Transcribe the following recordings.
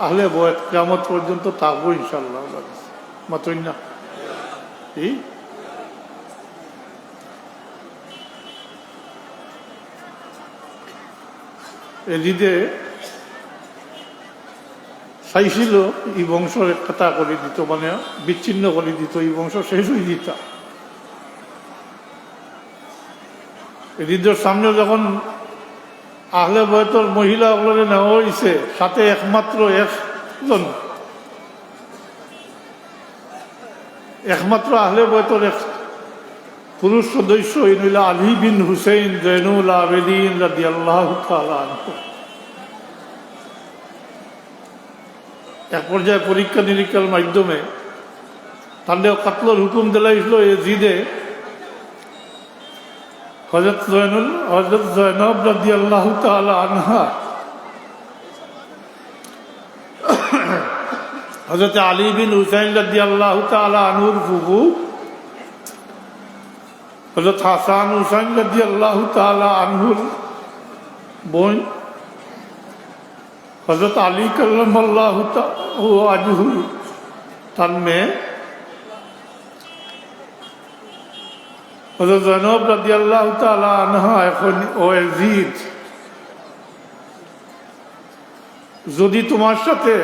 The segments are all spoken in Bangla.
আহলে বয়ত কিয়ামত পর্যন্ত থাকবো ইনশাআল্লাহ। মাত্রই না এই এদিকে চাইছিল এই বংশের একটা করে দিত, মানে বিচ্ছিন্ন করে দিত, এই বংশ শেষ হয়ে দিত। এদিদের সামনে যখন আহলে বয়তর মহিলা ওগুলো নেওয়া হয়েছে, সাথে একমাত্র আহলে বয়তর এক পুরুষ সদস্য হইল আলী বিন হুসেইন জৈনুল আবেদিন রাদিয়াল্লাহু তাআলা আনহু। এক পর্যায়ে পরীক্ষা নিরীক্ষার মাধ্যমে তাদের কাতলের হুকুম দিলাইছিল এজিদে হযরত জয়নব রাদিয়াল্লাহু তাআলা আনহা হযরত আলী বিন হুসাইন রাদিয়াল্লাহু তাআলা আনহুর ফুফু হযরত হাসান হুসাইন রাদিয়াল্লাহু তাআলা আনহুর বোন হযরত আলী কাল্লামাল্লাহু ওয়াজহু তার মেয়ে হযরত জয়নব রাদিয়াল্লাহু তাআলা আনহা। এখন ও ইয়াজিদ, যদি তোমার সাথে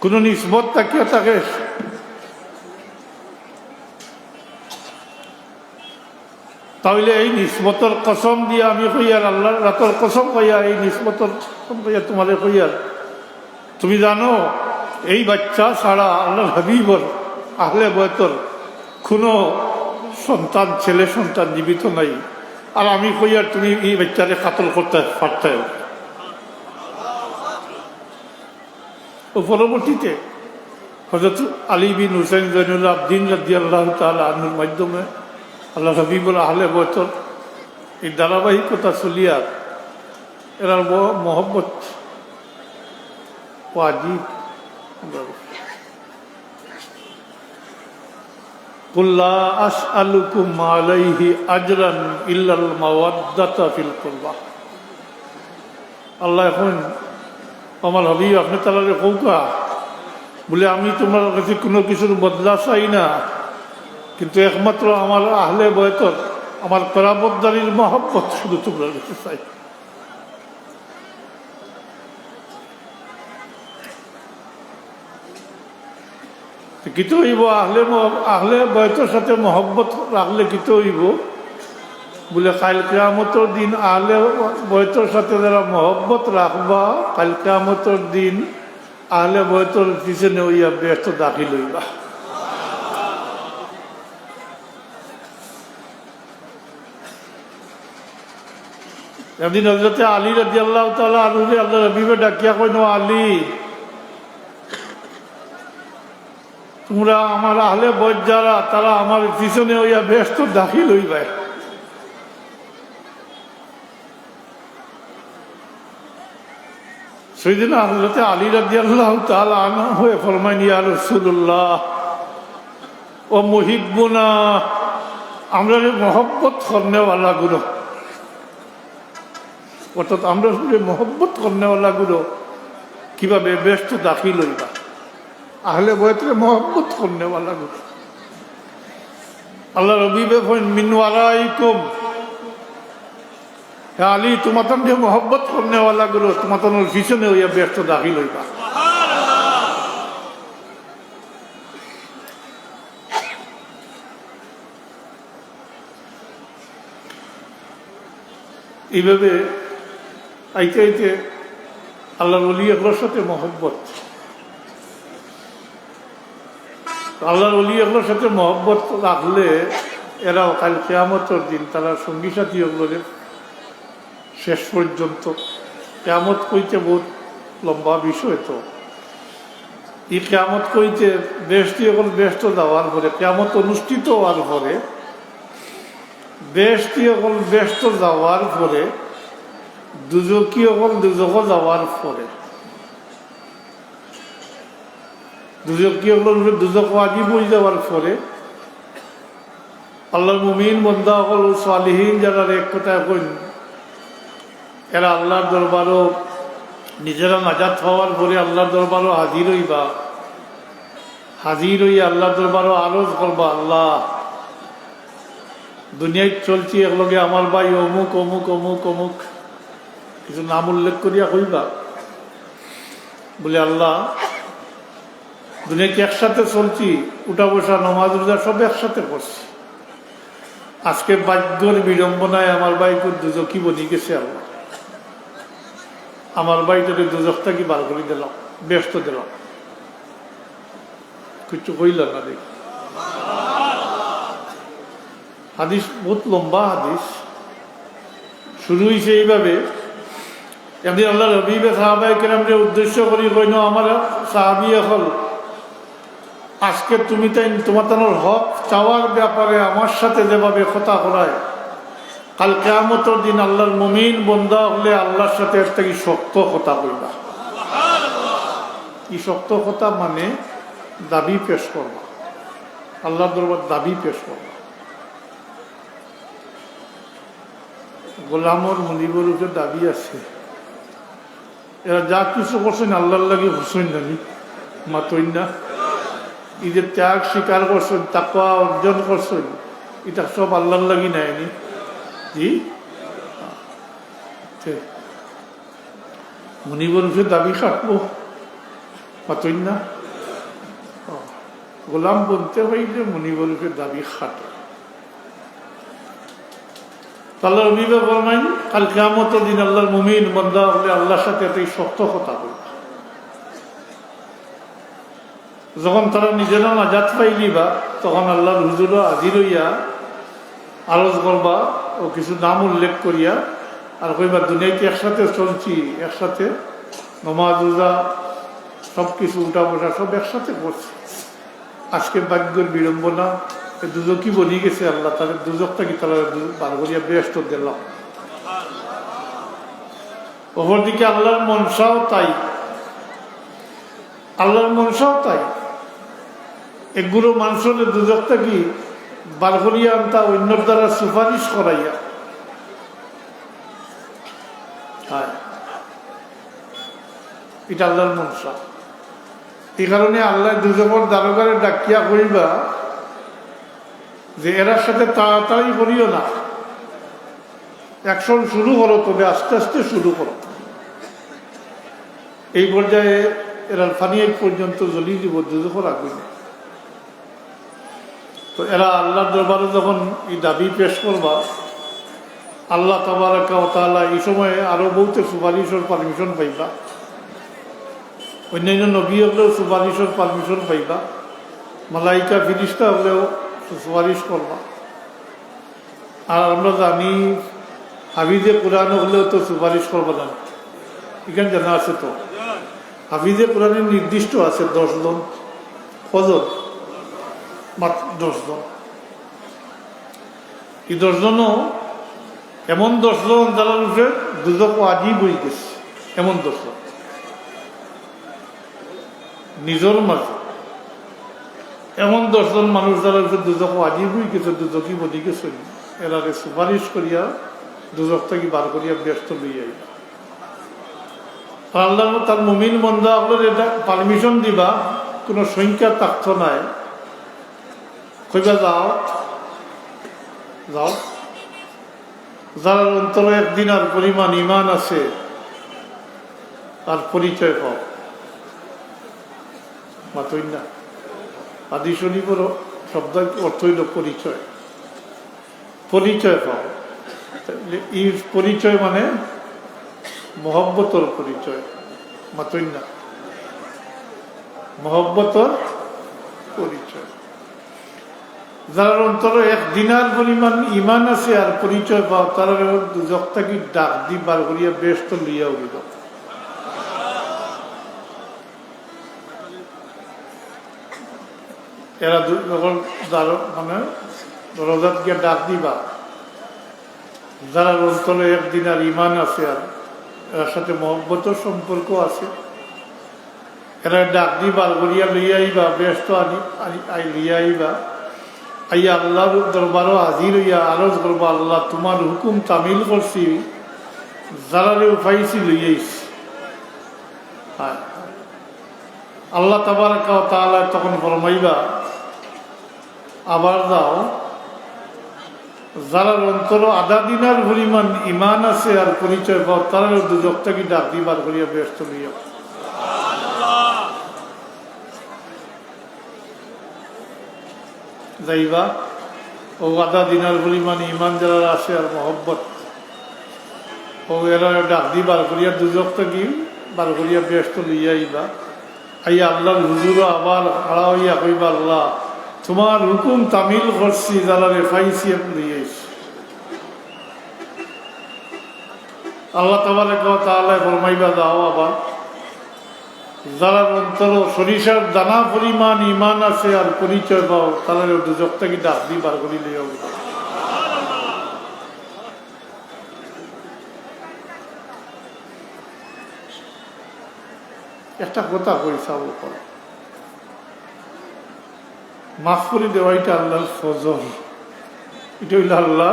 কোনো নিসবত থাকিয়া থাকে তাহলে এই নিসবতর কসম দিয়ে আমি কইয়ার, আল্লাহর রাতর কসম কইয়া, এই নিসবতর কসম কইয়া তোমাদের কইয়ার, তুমি জানো এই বাচ্চা ছাড়া আল্লাহর হাবিবর আহলে বয়তর কোনো সন্তান, ছেলে সন্তান জীবিত নাই। আর আমি কইয়ার তুমি এই বাচ্চারে কাতল করতে পারতে। ও পরবর্তীতে হযরত আলী বিন হুসাইন জৈনুল আবদিন রাদিয়াল্লাহু তাআলা আনহুর মাধ্যমে আল্লাহ হাবিবুল আহলে বয়তর এই ধারাবাহিকতা চলিয়া এরার মহব্বত ওয়াজিব। কুল লা আসআলুকুম আলাইহি আজরান ইল্লাল মাওয়াদ্দাতা ফিল কুরবা। আল্লাহ এখন আমার হাবিব আপনি তাআলারে কৌকা বলে আমি তোমার কাছে কোনো কিছুর বদলা চাই না, কিন্তু একমাত্র আমার আহলে বয়তর আমার করাবতদারির মহব্বত শুধু তোমরা কাছে চাই। কিতো হইব আহলে বয়তর সাথে মহব্বত রাখলে কিতো হইব বলে কাল কিয়ামতের দিন আহলে বয়তর সাথে যারা মহব্বত রাখবা, কাল কিয়ামতের দিন আহলে বয়তর পিছনে হইয়া ব্যস্ত দাখিল হইবা। একদিন হযরত আলী রাদিয়াল্লাহু তাআলা আনহুকে আল্লাহ হাবিবে ডাকিয়া কইল, আলী তোমরা আমার আহলে বয়ত যারা তারা আমার পিছনে হইয়া ব্যস্ত দাখিল হইবা। সেদিন হযরত আলী রাদিয়াল্লাহু তাআলা আনহু হয়ে ফরমাইন, ইয়া রাসূলুল্লাহ ও মুহিব্বুনা, আমরা মহব্বত করনেওয়ালা গুলো, অর্থাৎ আমরা মহব্বত করনেওয়ালা গুলো কিভাবে ব্যস্ত দাখিল হইবা। আহলে বয়তরে মহব্বত করনেওয়ালা গুলো আল্লাহ রবিবে মিন ওয়ারাইকুম, আলী তোমার যে মহব্বত করনেওয়ালা গুলো তোমার পিছনে হইয়া ব্যস্ত দাখিল হইবা। এইভাবে আইতে আইতে আল্লাহর ওলি এগুলোর সাথে মহব্বত, আল্লাহর ওলি এগুলোর সাথে মহব্বত রাখলে এরাও কাল কিয়ামতের দিন তারা সঙ্গী সাথী ওগুলোকে শেষ পর্যন্ত, কিয়ামত কইতে বহুত লম্বা বিষয়, তো এই কিয়ামত কইতে দেশটি এখন ব্যস্ত যাওয়ার পরে, কিয়ামত অনুষ্ঠিত হওয়ার পরে দেশটি এখন ব্যস্ত যাওয়ার পরে, দুজকি এখন দুজক যাওয়ার পরে, দুজকি এখন দুজক ওয়াজিব হয়ে যাওয়ার পরে আল্লাহর মুমিন বান্দা হল সালিহিন যারা এক কথা কইন এরা আল্লাহর দরবারও নিজেরা নাজাত হওয়ার পরে আল্লাহ দরবারও হাজির হইবা, হাজির হইয়া আল্লাহ দরবারও আরজ করবা, আল্লাহ দুনিয়ায় চলছি একলগে আমার ভাই অমুক অমুক অমুক অমুক কিছু নাম উল্লেখ করিয়া কইবা, বলে আল্লাহ দুনিয়াকে একসাথে চলছি, উঠা বসা নমাজ রোজা সব একসাথে করছি, আজকে ভাগ্যের বিড়ম্বনায় আমার ভাই দুজকি বনি গেছে, আল্লাহ আমার ভাই তোকে দুজকটা কি বার করে দিলাম, ব্যস্ত দিলাম, কিছু কইল না। দেখ হাদিস বহুত লম্বা হাদিস, শুরু হয়েছে এইভাবে। একদিন আল্লাহ রবিবে সাহাবায়ে কেরামকে উদ্দেশ্য করি কইন, আমার সাহাবী হল আজকে তুমি তাই তোমার তানোর হক চাওয়ার ব্যাপারে আমার সাথে যেভাবে কথা করায়, কাল কিয়ামতের দিন আল্লাহর মুমিন বন্দা হলে আল্লাহর সাথে একটা কি শক্ত কথা কইবা। কি শক্ত কথা মানে দাবি পেশ করবা, আল্লাহর দরবার দাবি পেশ করবা। গোলামর মুনিবর উপরে দাবি আছে, এরা যা কিছু করছেন আল্লাহর লাগি হুসেন জানি মাতই না, ঈদের ত্যাগ স্বীকার করছেন, তাকওয়া অর্জন করছেন, এটা সব আল্লাহর লাগি নেয়নি। জি মুনিবর উপরে দাবি খাটবো মাতই না, গোলাম বলতে হইলে মুনিবর উপরে দাবি খাটে। আল্লাহ রবিবে বলবেন কাল কিয়ামতের দিন আল্লাহর মুমিন বান্দা হলে আল্লাহর সাথে এতই শক্ত কথা বলবে। যখন তারা নিজেরা নাজাত পাইলিবা তখন আল্লাহর হুজুরও হাজির হইয়া আরজ করবা ও কিছু নাম উল্লেখ করিয়া আর কইবা দুনিয়াকে একসাথে চলছি, একসাথে নমাজ রোজা সব কিছু উঠা বসা সব একসাথে করছি, আজকে ভাগ্যের বিড়ম্বনা দুজকি বনি গেছে, আল্লাহ তাদের দুজকটা কি তারা বার করিয়া ব্যস্ত দিলাম। অপরদিকে আল্লাহর মনসাও তাই, আল্লাহর মনসাও তাই, এগুলো মানুষের দুজকটা কি বার করিয়া আনতা অন্যর দ্বারা সুপারিশ করাইয়া। এটা আল্লাহর মনসা। এই কারণে আল্লাহ দুজকের দারোগারে ডাকিয়া করিবা যে এরার সাথে তাড়াতাড়ি করিও না, অ্যাকশন শুরু করো, তবে আস্তে আস্তে শুরু করো। এই পর্যায়ে এরা ফানিয়াই পর্যন্ত জ্বলিয়ে দিব, দুজকের আগুন। তো এরা আল্লাহর দরবারে যখন এই দাবি পেশ করবা, আল্লাহ তাবারাকা ওয়া তাআলা এই সময়ে আরো বহুত সুপারিশের পারমিশন পাইবা, অন্যান্য নবী হলেও সুপারিশের পারমিশন পাইবা, মালাইকা ফিরিস্তা হলেও সুপারিশ করবা। আর আমরা জানি হাফিজে কোরআন হলেও তো সুপারিশ করবা না, এখানে জানা আছে। তো হাফিজে কোরআনের নির্দিষ্ট আছে 10 জন, কজন? মাত্র 10 জন। এই 10 জনও এমন 10 জন যারা উপরে দুজক আজই বই গেছে, এমন 10 জন নিজের মাঝে এমন 10 জন মানুষ যারা দুজক আজই বই গেছে, দুজকই বলি গেছে, এরারে সুপারিশ করিয়া দুজক থেকে বার করিয়া ব্যস্ত লইয়াই। আল্লাহ তার মুমিন বান্দা আপনার এটা পারমিশন দিবা, কোনো সংখ্যা থাকত নাই, কইবা যাও যাও। যার অন্তরে একদিন আর পরিমাণ ইমান আছে আর পরিচয় পাও, মাতই না। আদি শনিবর শব্দ অর্থ হইল পরিচয়, পরিচয় পাও। এই পরিচয় মানে মহব্বতর পরিচয়, মাতই না, মহব্বতর পরিচয়। যার অন্তরে 1 দিনার পরিমাণ ইমান আছে আর পরিচয় পাও, তারা দুজক থাকি ডাক দি বার করিয়া ব্যস্ত লইয়া উঠিল। এরা যখন মানে রোজাত গিয়ে ডাক দিবা, যারা অন্তরে 1 দিনার ইমান আছে আর এর সাথে মহব্বতের সম্পর্ক আছে, এরা ডাক দি বার করিয়া লইয়া আইবা, ব্যস্ত আই লইয়া আইবা, আইয়া আল্লাহর দরবারও হাজির হইয়া আরজ করবো, আল্লাহ তোমার হুকুম তামিল করছি, যারা উঠাইছি লইয়াইছি, হ্যাঁ, আল্লাহ তাবারাকা ওয়া তাআলা তখন ফরমাইবা, আবার দাও যারা অন্তর আধা দিনার পরিমাণ ইমান আছে আর পরিচয় পাও, তারা দুজক থেকে ডাক দিবার করিয়া ব্যস্ত লইয়া যাইবা। ও আধা দিনার পরিমাণ ইমান যারা আছে আর মহব্বত, ও এরা ডাক দিবার করিয়া দুজক থেকে বার করিয়া ব্যস্ত লইয়া আইবা। আইয়া আল্লাহর হুজুরও আবার আড়া হইয়া কইবা, আল্লাহ তোমার হুকুম তামিল করছি, যারা রেফাইছি লইয়াইছি। আল্লাহ তাবারাকা ওয়া তাআলা ফরমাইবা, দাও আবার যারা অন্তর সরিষার দানা পরিমাণ ইমান আছে আর পরিচয় পাও, তারা দুজক থেকে ডাক দি বার করি লইয়া একটা কথা কইসা বল, মাফ করে দেওয়া এটা আল্লাহর ফজল, এটা হইল আল্লাহ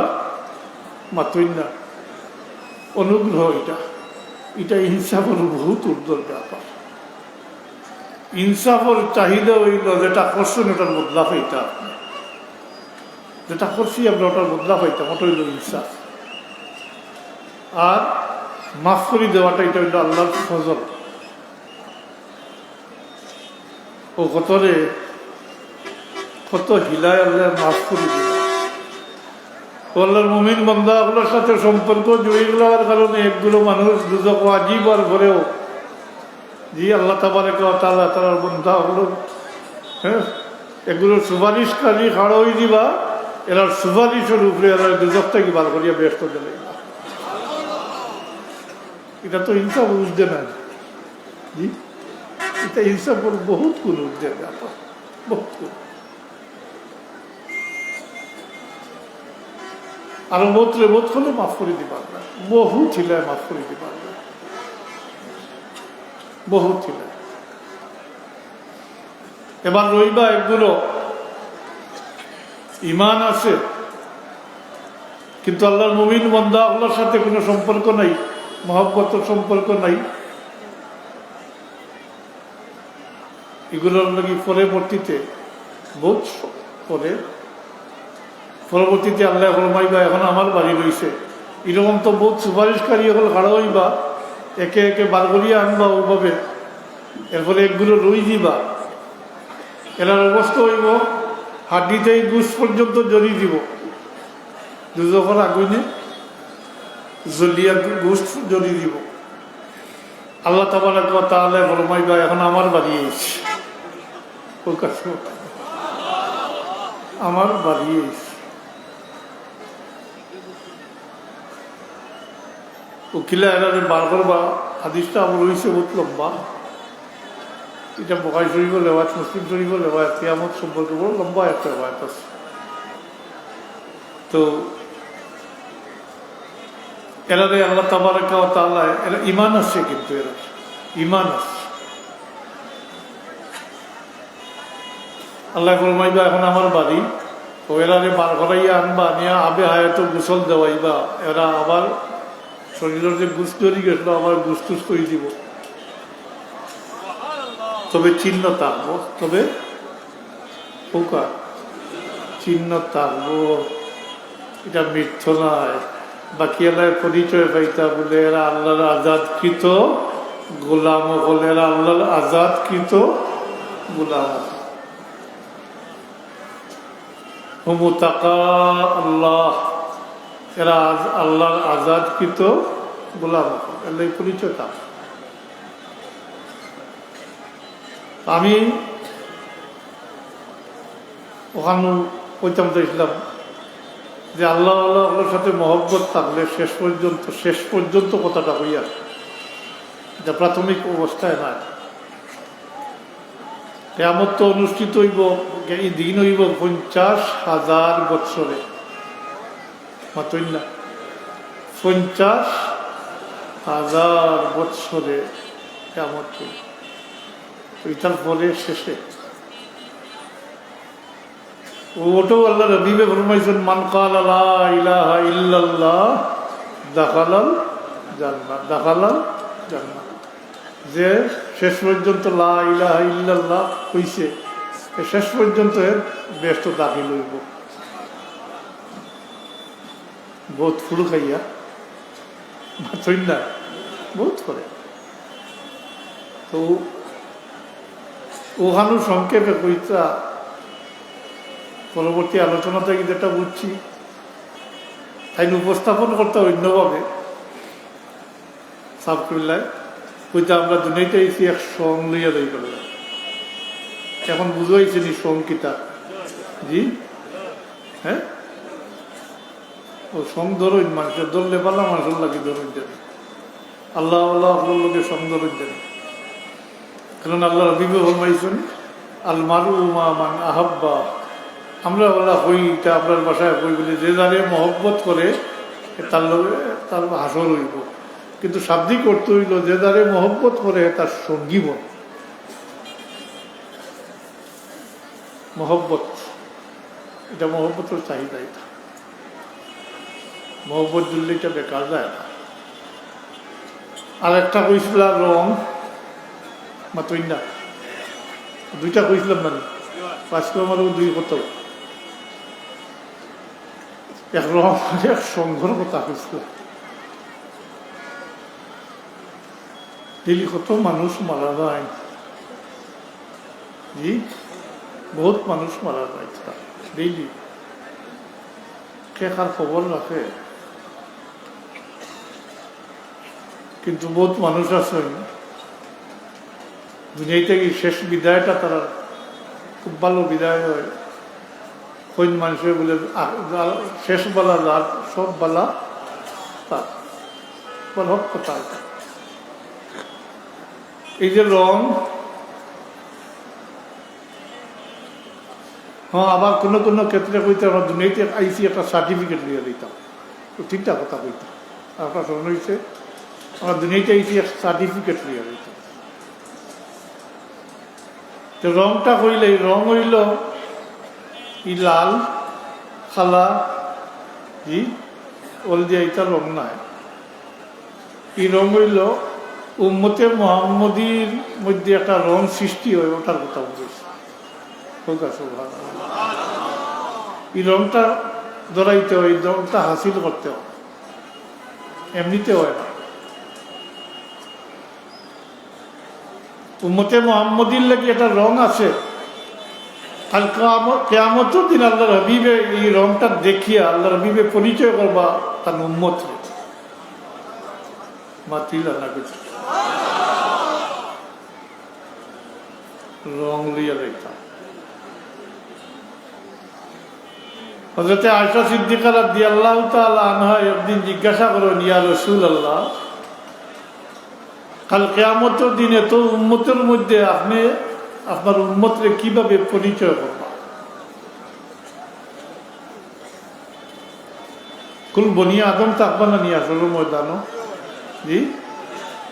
মাতুই না অনুগ্রহ। এটা ইনসাফের বহুত উর্ধ্বর ব্যাপার। ইনসাফের চাহিদা হইল যেটা করছেন ওটার বদলা পাইতা, যেটা করছি আমরা ওটার বদলা পাইতাম, ওটা হইল ইনসাফ। আর মাফ করে দেওয়াটা এটা হইল আল্লাহর ফজল। ও কত হিলায় আল্লাহ মাফ করে দিল। আল্লাহর মুমিন বান্দা ওগুলোর সাথে সম্পর্ক জড়িয়ে যাওয়ার কারণে একগুলো মানুষ দুজক ওয়াজিব আর ঘরেও জি আল্লাহ তাবারাকা ওয়া তাআলা তার বান্দা ওগুলো, হ্যাঁ, এগুলোর সুপারিশকারী খাড়া হয়ে দিবা, এরা সুপারিশের উপরে এরা দুজক থেকে বার করিয়া ব্যস্ত দিলে। এটা তো ইনসাফ বুঝতে না জি, এটা ইনসাফের বহুত কোন উদ্যোগ ব্যাপার, বহুত কোন। আর বোধ হলে মাফ করে দিবার না, বহু ছিল মাফ করে দিবার না, বহু ছিল। এবার রইবা একগুলো ইমান আছে কিন্তু আল্লাহর মুমিন বান্দা আল্লাহর সাথে কোনো সম্পর্ক নাই, মহব্বতের সম্পর্ক নাই। এগুলোর লাগি পরবর্তীতে বহুত পরবর্তীতে আল্লাহ ফরমাইবা, এখন আমার বাড়ি রয়েছে, এরকম তো বহুত সুপারিশকারী এখন খাড়া হইবা, একে একে বার করিয়া আনবা ওইভাবে। এরপরে একগুলো রই দিবা, এরার অবস্থা হইব হাড্ডিতেই গুছ পর্যন্ত জড়িয়ে দিব, দুজোর আগুনে জ্বলিয়া গুছ জড়িয়ে দিব। আল্লাহ তাবারাকা ওয়া তাআলা ফরমাইবা, এখন আমার বাড়ি এসে আমার বাড়ি এসে উকিলা এরারে বার করবা। হাদিসটা আমার রয়েছে বহুত লম্বা, এটা বুখারী শরীফ লেওয়াত, মুসলিম শরীফ লেওয়াত, কিয়ামত সম্পর্কে বড় লম্বা একটা লেওয়াত আছে। তো এরারে আল্লাহ তাবারাকা ওয়া তাআলা, এরা ইমান আছে, কিন্তু এরা ইমান আছে। আল্লাহ ফরমাইবা, এখন আমার বাড়ি, ও এরারে বার করাইয়া আনবা, নিয়ে আবে হায়াত গোসল দেওয়াইবা। এরা আবার শরীরের যে গুছ তৈরি গেছিল আবার গুছ টুস করে দিব। তবে চিহ্ন থাকবো, তবে পোকা চিহ্ন থাকবো, এটা মিথ্য নয়। বাকি আল্লাহর পরিচয় পাইতা বলে এরা আল্লাহর আজাদকৃত গোলাম, বলে এরা আল্লাহর আজাদকৃত গোলাম। হুমুতাকা আল্লাহ, এরা আল্লাহর আজাদকৃত গোলাম, আল্লাহ পরিচয় থাক। আমি ওখানে কইতাম চাইছিলাম যে আল্লাহ আল্লাহর সাথে মহব্বত থাকলে শেষ পর্যন্ত কথাটা হইয়া, যা প্রাথমিক অবস্থায় নাই। কিয়ামত তো অনুষ্ঠিত হইব, এই দিন হইব 50,000 বৎসরে, মাতই না 50,000 বৎসরে কিয়ামত হইব। এটার পরে শেষে ওটাও আল্লাহ নবী ফরমাইছেন, মান ক্বালা লা ইলাহা ইল্লাল্লাহ দাখালাল জান্নাহ, দাখালাল জান্নাহ। যে শেষ পর্যন্ত লা ইলাহা ইল্লাল্লাহ হইছে, শেষ পর্যন্ত এর ব্যস্ত দাখিল হইব। বহুত ফুল খাইয়া মাথই না বহুত করে। তো ওখানে সংক্ষেপে কইতা পরবর্তী আলোচনা থেকে যেটা বুঝছি তাই উপস্থাপন করতে অন্যভাবে সাফ করিলায় কইতা আমরা দুনিয়াতে এসে এক সং লইয়া যাই করলাম। এখন বুঝাইছে নি সং কিতা জি হ্যাঁ ও সং ধরুন মানুষের ধরলে পারলাম মানুষের লাগে ধরুন দেন আল্লাহ আল্লাহ আপনার লোকের সং ধরুন দেন। কারণ আল্লাহ রবিবে ফরমাইছেন আল মারু মা মান আহাব্বা। আমরা ওলা হইটা আপনার বাসায় হই বলি যে যারে মহব্বত করে তার লগে তার হাসর হইব, কিন্তু শাব্দিক অর্থ হইল যে যারে মহব্বত করে তার সঙ্গী বন। মহব্বত এটা মহব্বতের চাহিদা, এটা মহব্বত দিল্লি এটা বেকার যায় না। আর একটা কইছিল রং মাতই না, দুইটা কইছিলাম মানে পাঁচটা আমার দুই কত এক রং এক সংঘর কথা কইছিলাম। দিল্লি কত মানুষ মারা যায়, জি বহুত মানুষ মারা যায় ডেইলি। কে কার খবর রাখে? কিন্তু বহুত মানুষ আছেন দুনিয়া থেকে শেষ বিদায়টা তারা খুব ভালো বিদায় হয়। কোন মানুষের বলে শেষ বেলা যার সব বেলা তার বল কথা। এই যে রং, হ্যাঁ আবার কোনো কোনো ক্ষেত্রে কইতে আমরা দুনিয়াতে আইসি একটা সার্টিফিকেট দিয়ে দিতাম, তো ঠিকঠাক কথা কইতাম। আপনার স্মরণ হয়েছে আমরা দুনিয়াতে আইসি একটা সার্টিফিকেট দিয়ে দিতাম। তো রংটা হইলে রং হইল ই লাল খালা জি ওল দিয়ে এটা রং নাই। এই রং হইল উম্মতে মুহাম্মদীর মধ্যে একটা রং সৃষ্টি হয়, ওটার কথা বলেছে। এই রংটা ধরাইতে হয়, এই রংটা হাসিল করতে হয়, এমনিতে হয় না। উম্মতে মুহাম্মদীর লাগি একটা রং আছে। আর কিয়ামতের দিন আল্লাহ হাবিবে এই রংটা দেখিয়া আল্লাহ হাবিবে পরিচয় করবা তার উম্মত মাতিলা না কিছু রং লইয়া যাইতাম। হযরতে আয়েশা সিদ্দিকা রাদিয়াল্লাহু তাআলা আনহা একদিন জিজ্ঞাসা করেন, ইয়া রাসূলুল্লাহ, কাল কিয়ামতের দিনে তো উম্মতের মধ্যে আপনি আপনার উম্মতরে কিভাবে পরিচয় করবা? কুল বনিয়া আদম থাকবা না নিয়ে আসল ময়দানো জি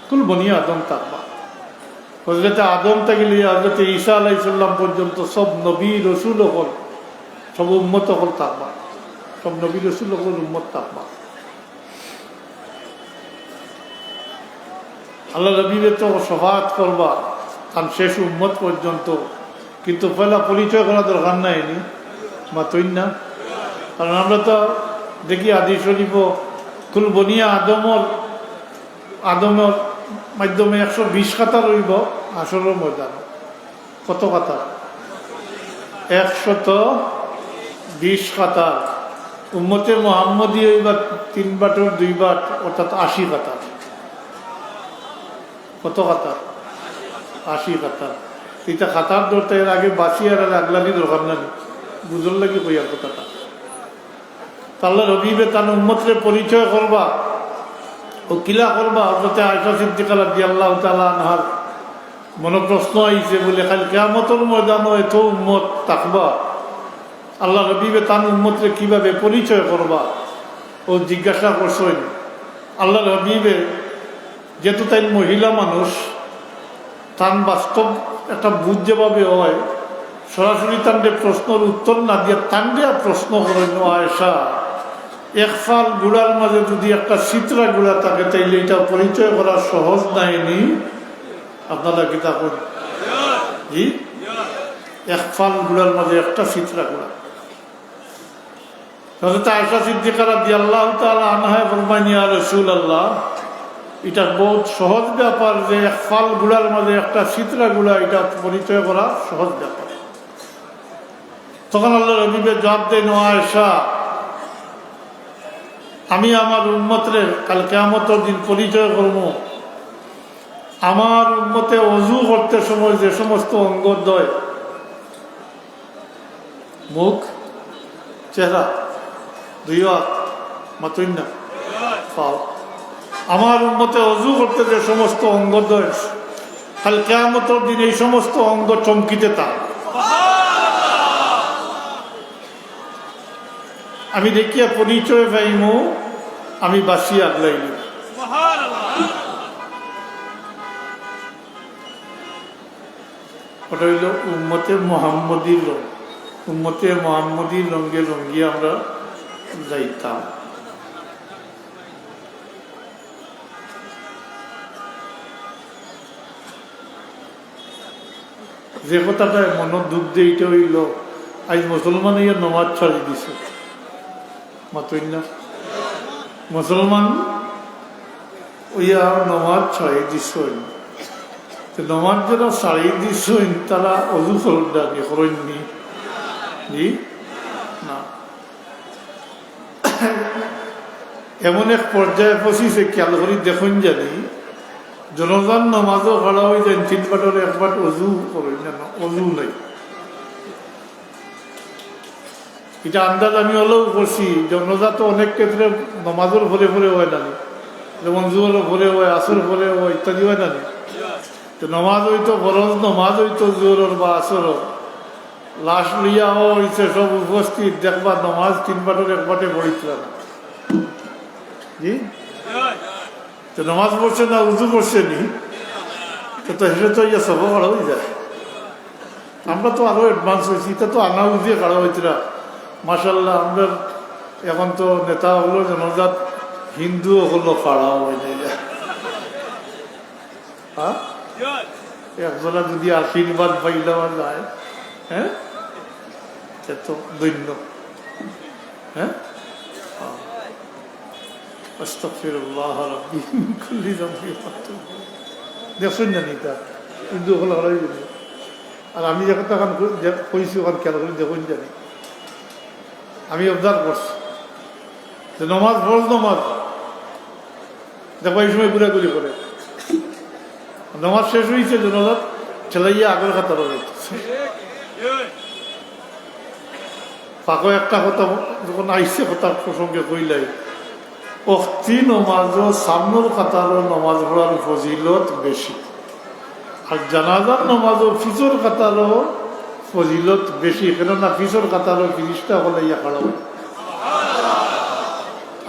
কুল বনিয়া আদম থাকবা। হযরতে আদম থেকে হযরতে ঈসা আলাইহিস সালাম পর্যন্ত সব নবী রসুল হল, সব উম্মত হল থাকবা, সব নবী রসুল হল উম্মত থাকবা। আল্লাহ নবীরে তো শফাআত করবা কারণ শেষ উম্মত পর্যন্ত, কিন্তু পয়লা পরিচয় করা দরকার নাই নি মাতইন না। কারণ আমরা তো দেখি হাদিস শরীফ কুল বনিয়া আদমের মাধ্যমে 120 কাতার রইব আসরের ময়দান। কত কাতার? 120 কাতার। উম্মতে মুহাম্মদী হইবা 3 বাটের 2 বাট অর্থাৎ 80 কাতার। কত কাতার? 80 কাতার। এটা কাতার ধরতে এর আগে বাঁচিয়ার আর আগলানি দরকার না, বুঝল লাগে কইয়ার কথাটা। আল্লাহ রবিবে তার উম্মতরে পরিচয় করবা ও কিলা করবা। হযরতে আয়েশা সিদ্দিকা রাদিয়াল্লাহু তাআলা আনহার মনে প্রশ্ন আইছে বলে কাল কিয়ামতের ময়দানে এত উম্মত থাকবা, আল্লাহ রবিবে তার উম্মতরে কিভাবে পরিচয় করবা ও জিজ্ঞাসা করছেন। আল্লাহ রবিবে যেহেতু তাই মহিলা মানুষ, তার বাস্তব একটা বুঝ যেভাবে হয় সরাসরি তান্ডে প্রশ্নের উত্তর না দিয়ে তান্ডে প্রশ্ন করেন, আয়েশা এক ফাল গুড়ার মাঝে যদি একটা চিত্রা গুড়া থাকে তাইলে এটা পরিচয় করা সহজ নাইনি। আপনারা কি তা করেন? জি, এক ফাল গুড়ার মাঝে একটা ফিতরা গুড়া। হযরত আয়েশা সিদ্দিকা রাদিয়াল্লাহু তাআলা আনহা ফরমান, ইয়া রাসূলুল্লাহ, এটা বহুত সহজ ব্যাপার যে এক ফাল গুড়ার মাঝে একটা ফিতরা গুড়া, এটা পরিচয় করা সহজ ব্যাপার। তখন আল্লাহর হাবিবের জবাব দেন, ও আয়েশা, আমি আমার উম্মতের কাল কিয়ামতের দিন পরিচয় করব আমার উম্মতে ওযু করতে সময় যে সমস্ত অঙ্গদ্বয়, মুখ, চেহারা, দুই হাত, মাতুন না, পাও, আমার উম্মতে ওযু করতে যে সমস্ত অঙ্গদ্বয় কাল কিয়ামতের দিন এই সমস্ত অঙ্গ চমকিতে তা আমি দেখিয়া পরিচয় পাইমু, আমি বাসি আগলাইল। ওটা হইল উম্মতে মুহাম্মদীর রঙ। উম্মতে মুহাম্মদীর রঙে রঙিয়ে আমরা যাইতাম। যে কথাটা মনের দুঃখ দিয়ে এটা হইল, আজ মুসলমান ইয়ে নমাজ ছাড়ি দিছে, মাতই না, মুসলমান ওইয়া নমাজ ছাড়ি দিস, নমাজ যারা ছাড়ি দিস তারা অজু ফলদানি করেননি। জি না, এমন এক পর্যায়ে পৌঁছিছে, খেয়াল করি দেখুন জানি জনগণ নমাজও খাড়া হয়ে যায়, 3 বাটের 1 বাট অজু করেন না, অজু নাই। এটা আন্দাজ আমি হলেও করছি, জনজা তো অনেক ক্ষেত্রে নমাজের ভরে ভরে হয় না, যেমন জোহর ভরে হয়, আসর ভরে হয়, ইত্যাদি হয় না। তো নমাজ হইতো ফরজ, নমাজ হইতো জোহর বা আসর, লাশ লইয়া হয়েছে সব উপস্থিত, দেখবা নমাজ 3 বাটের 1 বাটে পড়িছিল না। জি, তো নমাজ পড়ছে না, উজু করছে নি, তো হেসে তো ইয়ে সব কাড়া হয়ে যায়। আমরা তো আরো অ্যাডভান্স হয়েছি, এটা তো আনা উজিয়ে কাড়া হয়েছিল। মাশাল্লাহ, আমরা এখন তো নেতা হলো জনজাত, হিন্দু হলো কাড়া হয়ে যায়। হ্যাঁ, একজনা যদি আশীর্বাদ পাই দেওয়া যায়, হ্যাঁ, সে তো দৈন্য। হ্যাঁ, আস্তাগফিরুল্লাহ রাব্বি মিন কুল্লি যামবি দেখুন জানি তা হিন্দু হলো হলাই জানি। আর আমি যে কথা কইছি ওখানে খেয়াল করি দেখুন জানি, আমি অবজার্ভ করছি যে নমাজ ফরজ নমাজ দেখো এই সময় ঘুরাঘুরি করে, নমাজ শেষ হয়েছে জনজাত ছেলাইয়া আগের খাতার হয়েছে। পাকো একটা কথা যখন আইসে কথার প্রসঙ্গে কইলাই, অক্তি নমাজ সামনের কাতারও নমাজ পড়ার ফজিলত বেশি, আর জানাজার নমাজও ফিজর কাতারও ফজিলত বেশি, কেননা ফিজর কাতারও 30টা হলে ইয়া খাড়া হয়।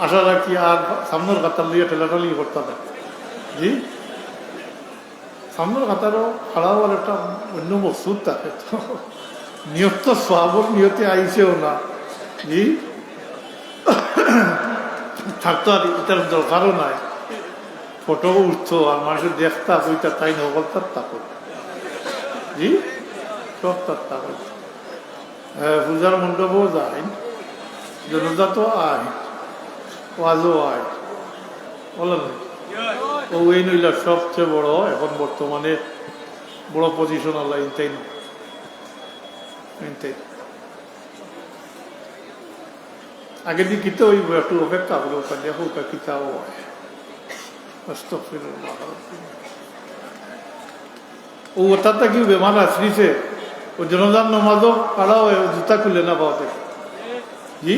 আশা রাখি আর সামনের কাতার লিয়ে ঠেলাঠালি করতে না। জি, সামনের কাতারও খাড়া হওয়ার একটা অন্য মকসুদ থাকে, তো নিয়ত তো সওয়াবের নিয়তে আইসেও না। জি, থাকতো আর এটার দরকারও নাই, ফটো উঠতো আর মানুষের দেখতা বইটা তাই নকল তার তাকত। জি, সব তার তাকত। পূজার মণ্ডপও যায়, জনজাতও আয়, ওয়াজও আয়, বলেন ও এই নইলা সবচেয়ে বড় এখন বর্তমানে বড় পজিশন আল্লাহ ইনটাই ইনটাই। আগে দিয়ে কিতে ওই একটু অপেক্ষা করো, দেখো কিতাও ও ওটাতে কি বেমার আসছে, ও জনজান নমাজও কাড়া হয়, জুতা খুলে না পাওয়া থেকে। জি,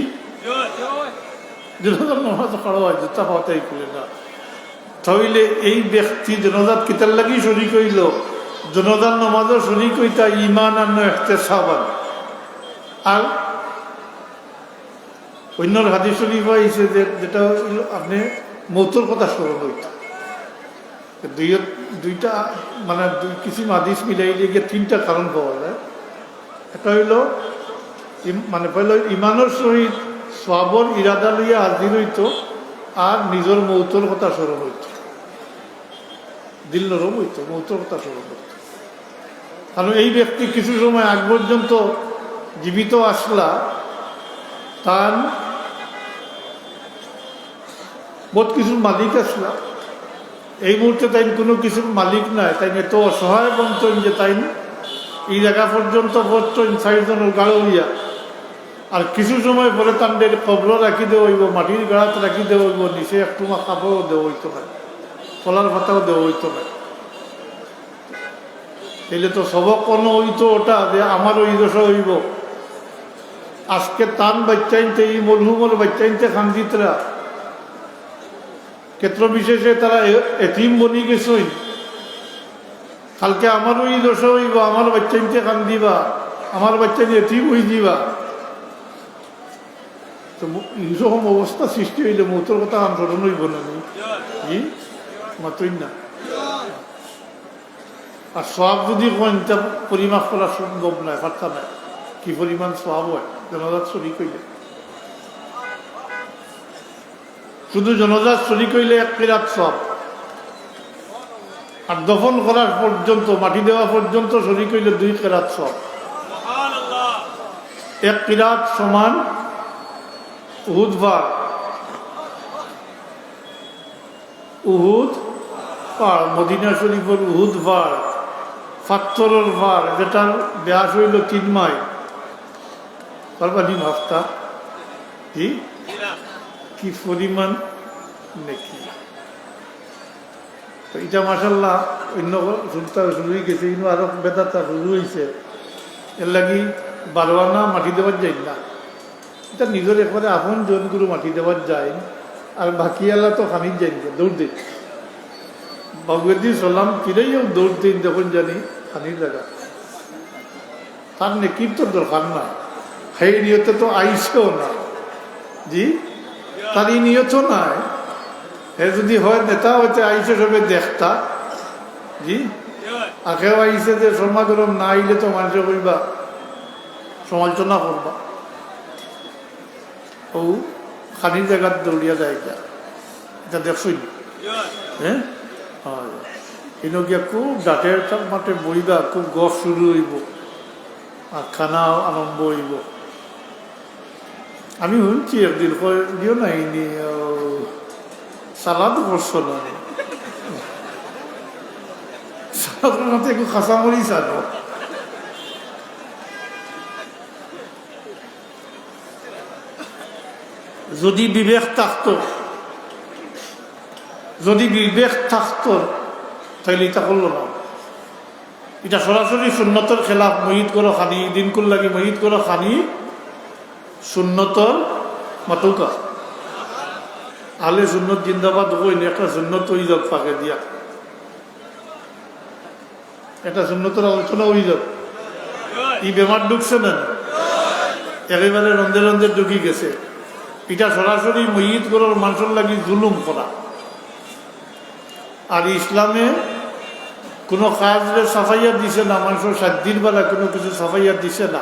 জনজান নমাজও কাড়া হয়, জুতা পাওয়াতেই খুলে না। তাহলে এই ব্যক্তি জনজাত কিতার লাগি শরিক হইল, জনজান নমাজও শরিক হইতা ইমান আর ইহতিসাবান। আর অন্যর হাদিস শরীফ হয়েছে যেটা আপনি মৌতর কথা স্মরণ হইত, দুইটা মানে কিছু হাদিস মিলাইলে গিয়ে 3টা কারণ পাওয়া যায়। একটা হইল মানে পয়লা ইমানের সহিত সওয়াবর ইরাদা লইয়া হাজির হইত, আর নিজের মৌতর কথা স্মরণ হইত। দিল নরম হইতো, মৌতের কথা স্মরণ করত। কারণ এই ব্যক্তি কিছু সময় আগ পর্যন্ত জীবিত আসলা, তার বহুত কিছুর মালিক আসলা। এই মুহূর্তে তাই কোনো কিছুর মালিক নাই, তাই এত অসহায় বলতেন যে তাই এই জায়গা পর্যন্ত বলতেন 4 জনের গাড়ো হইয়া। আর কিছু সময় পরে তাদের কবর রাখি দেওয়া হইব, মাটির গাড়াত রাখি দেওয়া হইব, নিচে একটু কাপড়ও দেওয়া হইতো না, কলার পাতাও দেওয়া হইতো না। তাইলে তো সবক কোনো হইতো ওটা যে আমারও এই দশা হইব। আজকে তান বাচ্চাইনতে, এই মরহুমর বাচ্চাইনতে খানজিতরা ক্ষেত্র বিশেষে তারা এতিম বনি গেছই। কালকে আমারও এই দশা হইব, আমার বাচ্চাইনতে খান দিবা, আমার বাচ্চা নিয়ে এতিম হয়ে দিবা। তো এইরকম অবস্থা সৃষ্টি হইলে মৌতর কথা আন্দোলন হইব না, জি মাতই না। আর সব যদি কোনটা পরিমাপ করা সম্ভব নয়, পারতা নাই কি পরিমাণ সব হয় জনজাত শরিক হইলে। শুধু জনজাত শরিক হইলে 1 কিরাত সব, আর দফন করার পর্যন্ত, মাটি দেওয়া পর্যন্ত শরিক হইলে 2 কিরাত সব। 1 কিরাত সমান উহুদ ভার, উহুদ পাড়, মদিনা শরীফের উহুদ ভার, পাথরের ভার, যেটার ব্যাস হইল 3 মাইল। পারবানি ভাবতা কি পরিমাণ নাকি। তো এটা মাসাল্লাহ অন্য সুলতা শুরু হয়ে গেছে, কিন্তু আরো বেদাতা শুরু হয়েছে। এর লাগি বারোয়ানা মাটি দেওয়ার যাই না, এটা নিজের একবারে আপন জনগুলো মাটি দেওয়ার যায়। আর বাকি আল্লাহ তো খানির যাই না, দৌড় দিন বাবুদি সালাম ফিরেও দৌড় দিন যখন জানি খানির জায়গা। তার নেকির তো দরকার না, সেই নিয়তে তো আইসেও না, জি তার এই নিয়ত নাই। হে যদি হয় নেতা হইতে আইসে সবে দেখতা, জি আগেও আইসে যে সমাগরম না আইলে তো মানুষ কইবা, সমালোচনা করবা। ও খানির জায়গার দৌড়িয়া যায়, এটা দেখছই হ্যাঁ। কিন্তু গিয়া খুব ডাটের মাঠে বইবা, খুব গপ শুরু হইব আর খানা আরম্ভ হইব। আমি শুনছি একদিন দিও নাই সালাদ করছো না, সালাদের মধ্যে একটু কাঁচামরিচ আনো। যদি বিবেক থাকতো, যদি বিবেক থাকতো তাহলে এটা করলো না। এটা সরাসরি সুন্নতর খেলাফ। মহিদ করো খানি, দিন কুল লাগি মহিদ করো খানি সুন্নতর মাতুকা। আলে সুন্নত জিন্দাবাদ হইনি, একটা সুন্নত হয়ে যাক ফাঁকে দিয়া, একটা সুন্নতর আলোচনা হয়ে যাক। এই বেমার ঢুকছে না, একেবারে রন্ধে রন্ধে ঢুকি গেছে। এটা সরাসরি মহিদ করার মানুষের লাগি জুলুম করা। আর ইসলামে কোনো কাজে সাফাইয়া দিছে না, মানুষের সাধ্যের বেলা কোনো কিছু সাফাইয়া দিছে না।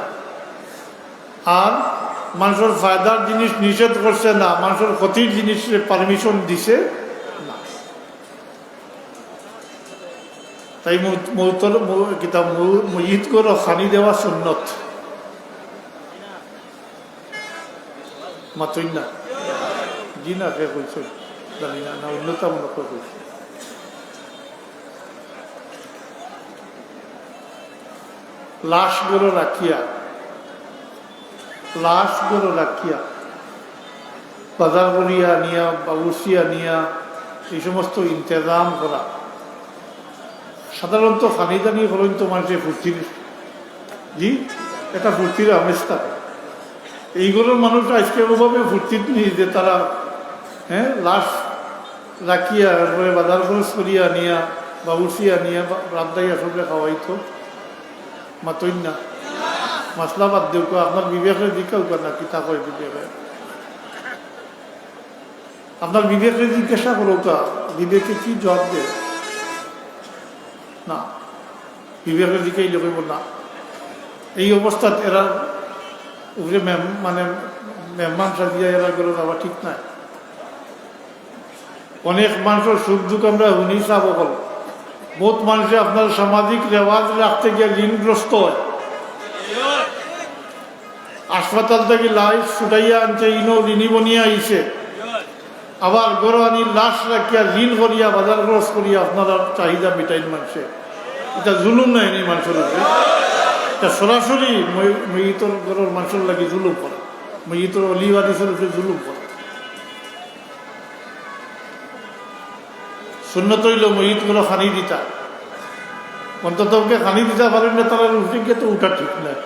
আর মানুষের ফায়দার জিনিস নিষেধ করছে না, মানুষের ক্ষতির জিনিসের পারমিশন দিছে না। তাই মৌতর কিতাব মহিদ করে খানি দেওয়া সুন্নত মাতই না, জি না কে কইছে জানি না, অন্যতা মনে করে কইছে। লাশগুলো রাখিয়া, লাশগুলো রাখিয়া বাজার করিয়া নিয়া, বাবুসিয়া নিয়া, এই সমস্ত ইন্তজাম করা। সাধারণত খানিদানি হলেন তো মানুষের ফুর্তির, জি এটা ফুর্তির আমেজ থাকে। এইগুলোর মানুষ আজকে ওভাবে ফুর্তির নিয়ে যে তারা হ্যাঁ লাশ রাখিয়া তারপরে বাজার খরচ করিয়া নিয়া, বাবুসিয়া নিয়া রান্দাইয়া সবরে খাওয়াইতো মাতই না। মশলা বাদ দেও, আপনার বিবেকের দিকেও না কি তা কয় বিবেকে, আপনার বিবেকে জিজ্ঞাসা করো কা বিবেকে কি জবাব দে না, বিবেকের দিকেই লোক না। এই অবস্থাত এরা উপরে মানে মেহমান সাজিয়া এরা করে যাওয়া ঠিক নাই। অনেক মানুষের সুখ দুঃখ আমরা শুনি চাব বল, বহুত মানুষে আপনার সামাজিক রেওয়াজ রাখতে গিয়ে ঋণগ্রস্ত হয়। হাসপাতাল থেকে লাইফ ছুটাইয়া আনছে, ইনো ঋণী বনিয়া আইছে, আবার গরু আনি লাশ রাখিয়া ঋণ করিয়া বাজার খরচ করিয়া আপনারা চাহিদা মিটাইন মানুষে। এটা জুলুম নাই নি মানুষের উপরে, এটা সরাসরি মহিতর গরুর মানুষের লাগে জুলুম করা, মহিতর অলিওয়ারিসের উপরে জুলুম করা। সুন্নত হইল মহিত গুলো খানি দিতা, অন্তত খানি দিতে পারেন না, তারা রুটিকে তো উঠা ঠিক নাই।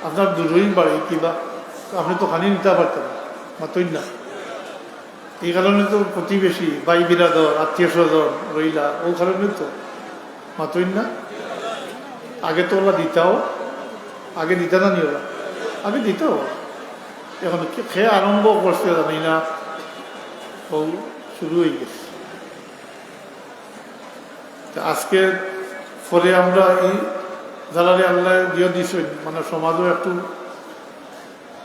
আপনার দূরই বাড়ি কিবা আপনি তো খানি নিতে পারতেন মাতই না। এই কারণে তো প্রতিবেশী ভাই বিরাদর আত্মীয় স্বজন রইলা, ও কারণে তো মাতই না। আগে তো ওরা দিতাও, আগে দিতা না নি ওরা, আগে দিতাও। এখন খেয়ে আরম্ভ করছে জানি না, ও শুরু হয়ে গেছে। আজকে পরে আমরা এই যারা আল্লাহ দিয়ে দিছেন, মানে সমাজও একটু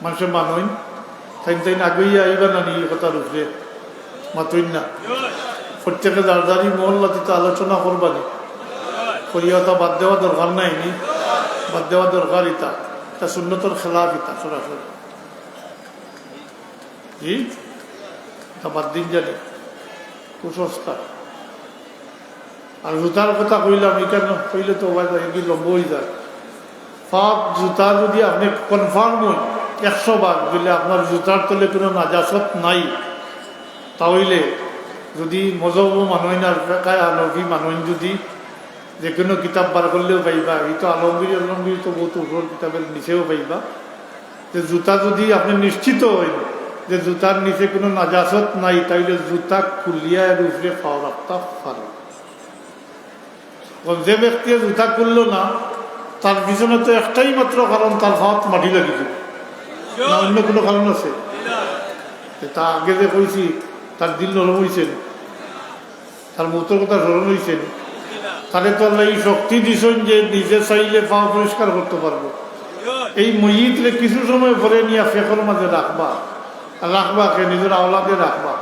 মানুষের মানইন, তাই তাই আগেই আইবা না নিয়ে কথার উপরে মাতইন না। প্রত্যেকে দাঁড়ি মহল্লাতে তো আলোচনা করবানি, করিয়া তা বাদ দেওয়া দরকার নাই, নি বাদ দেওয়া দরকার। এটা সুন্নতর খেলাফ, ইতা সরাসরি জি তা বাদ দিন জানি কুসংস্কার। আর জুতার কথা কইলাম, এখানে কইলে তো এগুলি লম্ব হয়ে যায়। পাপ জুতা যদি আপনি কনফার্ম হন 100 বার বলে আপনার জুতার তলে কোনো নাজাসত নাই, তাহলে যদি মজব মানুষ না আলমী মানুষ যদি যে কোনো কিতাব বার করলেও পাইবা, এই তো আলমগীর তো বহুত উপর কিতাবের নিচেও পাইবা, যে জুতা যদি আপনি নিশ্চিত হইন যে জুতার নিচে কোনো নাজাসত নাই, তাইলে জুতা খুলিয়া এর উপরে পাওয়া রাখতে পারে। যে ব্যক্তি জুতা করলো না, তার পিছনে তো একটাই মাত্র কারণ, তার হাত মাটি লাগিয়েছে, না অন্য কোনো কারণ আছে? তা আগে যে কইছি তার দিল নরম হয়েছেন, তার মৌতর কথা স্মরণ হয়েছেন, তাহলে তো আল্লাহ এই শক্তি দিছেন যে নিজে চাইলে পা পরিষ্কার করতে পারবো। এই মইতরে কিছু সময় পরে নিয়ে ফেকর মাঝে রাখবা, কে নিজের আওলাদে রাখবা।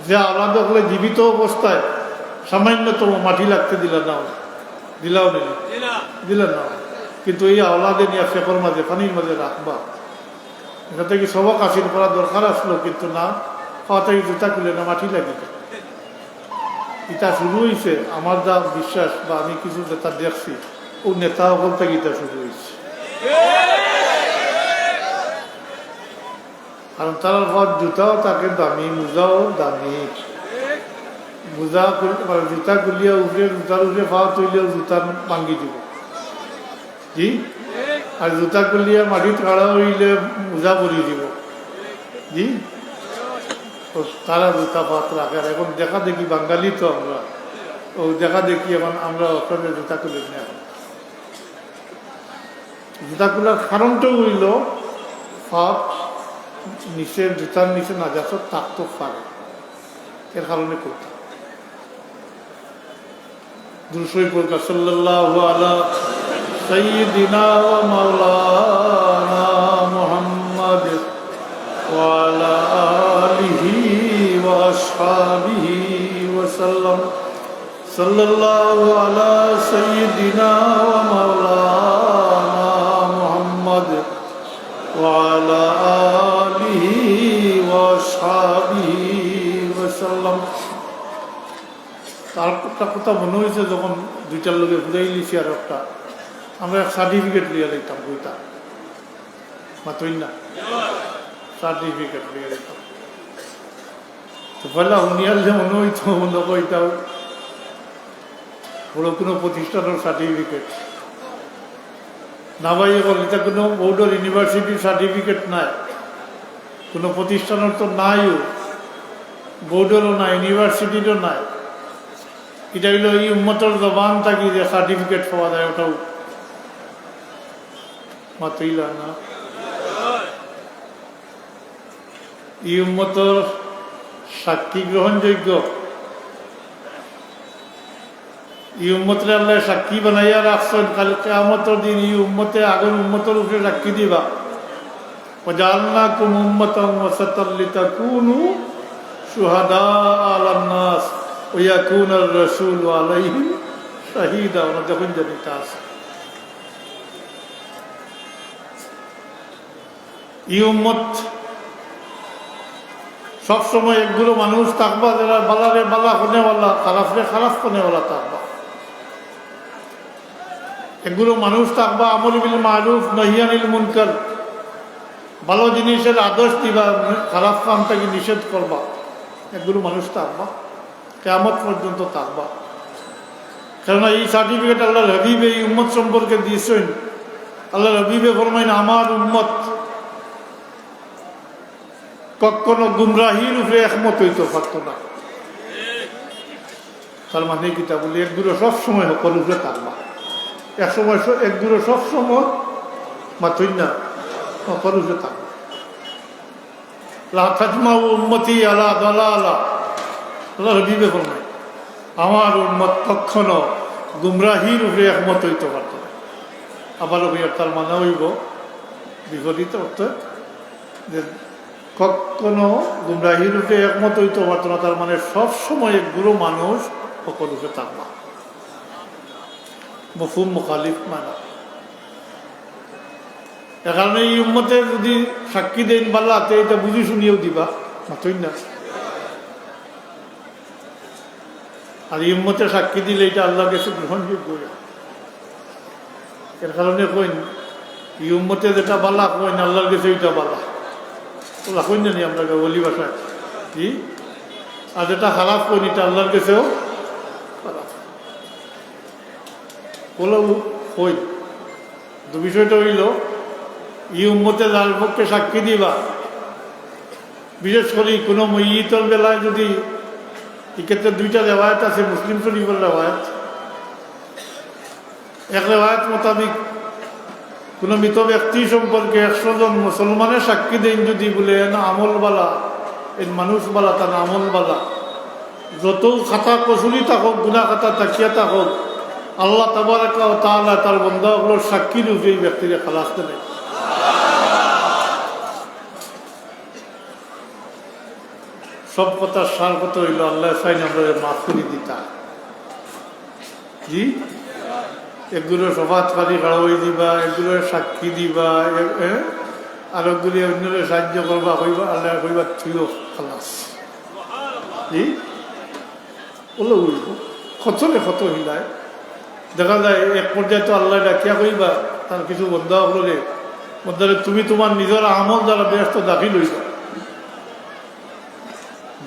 যে আওলাদ হলে জীবিত অবস্থায় সামান্যতম মাটি লাগতে দিলাও দিলেন না, কিন্তু এই আওলাদে নিয়ে ফেকর মাঝে পানির মাঝে রাখবা। এটা থেকে সবক হাসিল করা দরকার আসলো, কিন্তু না, পাওয়া থেকে জুতা খুলে না মাটি লাগিত। এটা শুরু হয়েছে আমার যা বিশ্বাস, বা আমি কিছু নেতা দেখছি, ও নেতা সকল থেকে এটা শুরু হয়েছে। কারণ তার হাত জুতাও তাকে দামি, মোজাও দামি। মোজা জুতা গুলিয়া উপরে, জুতার উপরে পাওয়া তৈলেও জুতা ভাঙ্গি দিব জি, আর জুতা গুলিয়া মাটিত খাড়া হইলে মোজা পরিয়ে দিব জি। তারা জুতা পাত রাখে। এখন দেখা দেখি বাঙালি তো আমরা, ও দেখা দেখি এখন আমরা ওখানে জুতা খুলে নিয়ে জুতা খোলার কারণটাও হইল পাপ নিচে, জুতার নিচে না যাচ্ছ থাকতে পারে, এর কারণে করতে। দুরূদ পড়া সাল্লাল্লাহু আলা সাইয়্যিদিনা ওয়া মাওলানা মুহাম্মাদ ওয়া আলা আলিহি ওয়া আসহাবিহি ওয়া সাল্লাম। সাল্লাল্লাহু আলা সাইয়্যিদিনা ওয়া মাওলানা মুহাম্মাদ ওয়া আলা আলিহি ওয়া আসহাবিহি ওয়া সাল্লাম। তার একটা কথা মনে হয়েছে, যখন দুইটার লোকে ঘুরাই লিছি, আর একটা আমরা সার্টিফিকেট লিয়ে লিখতাম, বইটা মাতই না, সার্টিফিকেট লিয়ে লিখতাম। তো পয়লা উনিয়ার যে মনে হইতো, মনে কইতাও বড় কোনো প্রতিষ্ঠানের সার্টিফিকেট না ভাই, এখন এটা কোনো বোর্ডের ইউনিভার্সিটির সার্টিফিকেট নাই, কোনো প্রতিষ্ঠানের তো নাইও, বোর্ডেরও নাই, ইউনিভার্সিটিরও নাই। এটা হইল এই উম্মতের জবান থাকি যে সার্টিফিকেট পাওয়া যায়, ওটাও মাতইলা না। এই উম্মতের সাক্ষী গ্রহণযোগ্য, এই উম্মতরে আল্লাহ সাক্ষী বানাইয়া রাখছেন। কাল কিয়ামতের দিন এই উম্মতে আগের উম্মতের উপরে সাক্ষী দিবা, ওয়াজআলনাকুম উম্মাতান ওয়াসাতাল লিতাকুনু শুহাদা আলান নাস ويكون الرسول عليهم شهيدا ওরা যখন জানিতে আসে এই উম্মত সবসময় একগুলো মানুষ থাকবা যারা বালারে বালা কোনেওয়ালা খারাপরে খারাপ কোনেওয়ালা থাকবা এগুলো মানুষ থাকবা আমর বিল মারুফ নহি আনিল মুনকার ভালো জিনিসের আদেশ দিবা খারাপ কাম থেকে নিষেধ করবা এগুলো মানুষ থাকবা কিয়ামত পর্যন্ত থাকবা কেননা এই সার্টিফিকেট আল্লাহর হাবিব এই উম্মত সম্পর্কে দিয়েছেন আল্লাহর হাবিবে ফরমাইন আমার উম্মত কখনো গুমরাহির উপরে একমত হইতে পারত না তার মানে কিতা বলি একগুলো সবসময় সকল উপরে থাকবা এক সময় একগুলো সবসময় মাথই না সকল উপরে থাকবা লা তাজমাউ উম্মতি আলা দালালা আল্লাহর হাবিবে ফরমাইন আমার উম্মত কখনো গুমরাহির উপরে একমত হইতে পারত না আবারও হইয়ার তার মানে হইব বিপরীত অর্থ যে কখনো গুমরাহির উপরে একমত হইতে পারত না তার মানে সবসময় একগুলো মানুষ সকল উপরে থাকবা মফহুম মুখালিফ মানা এ কারণে এই উম্মতে যদি সাক্ষী দেন বাল্লাতে এটা বুঝি শুনিয়েও দিবা মাতই না আর এই উম্মতে সাক্ষী দিলে এটা আল্লাহর কাছে গ্রহণযোগ্য এর কারণে কইন এই উম্মতে যেটা বালা কইন আল্লাহর কাছে ওইটা বালা ওলা কইন জানি আমরা বলি ভাষায় কি আর যেটা খারাপ কইন এটা আল্লাহর কাছেও খারাপ বলো কইন তো বিষয়টা হইল এই উম্মতে যার পক্ষে সাক্ষী দিবা বিশেষ করে কোনো মইয়িতর বেলায় যদি এক্ষেত্রে দুইটা রেওয়ায়ত আছে মুসলিম শরীফের রেওয়ায়ত এক রেওয়ায়ত মোতাবিক কোনো মৃত ব্যক্তি সম্পর্কে 100 জন মুসলমানের সাক্ষী দেন যদি বলে না আমলবালা এই মানুষবালা তার আমলবালা যত খাতা কসুরি থাকুক গুনা খাতা তাকিয়া থাকুক আল্লাহ তাবারাকা ওয়া তাআলা তার বান্দাগুলোর সাক্ষী রূপে এই ব্যক্তিকে খালাস দেবেন সব কথার সার কথা হইল আল্লাহ চাইন আমরা মাফ করে দিতা জি এগুলো সভাতকারী খাড়া হয়ে দিবা এগুলো সাক্ষী দিবা আর ওগুলি অন্যরে সাহায্য করবা হইবা আল্লাহ হইবা থুইও খালাস জি বললো হইব খতরে ক্ষত হইলায় দেখা যায় এক পর্যায়ে তো আল্লাহ ডাকিয়া কইবা তার কিছু বন্ধা হলে মধ্যে তুমি তোমার নিজের আমল দ্বারা ব্যস্ত দাখিল হইবা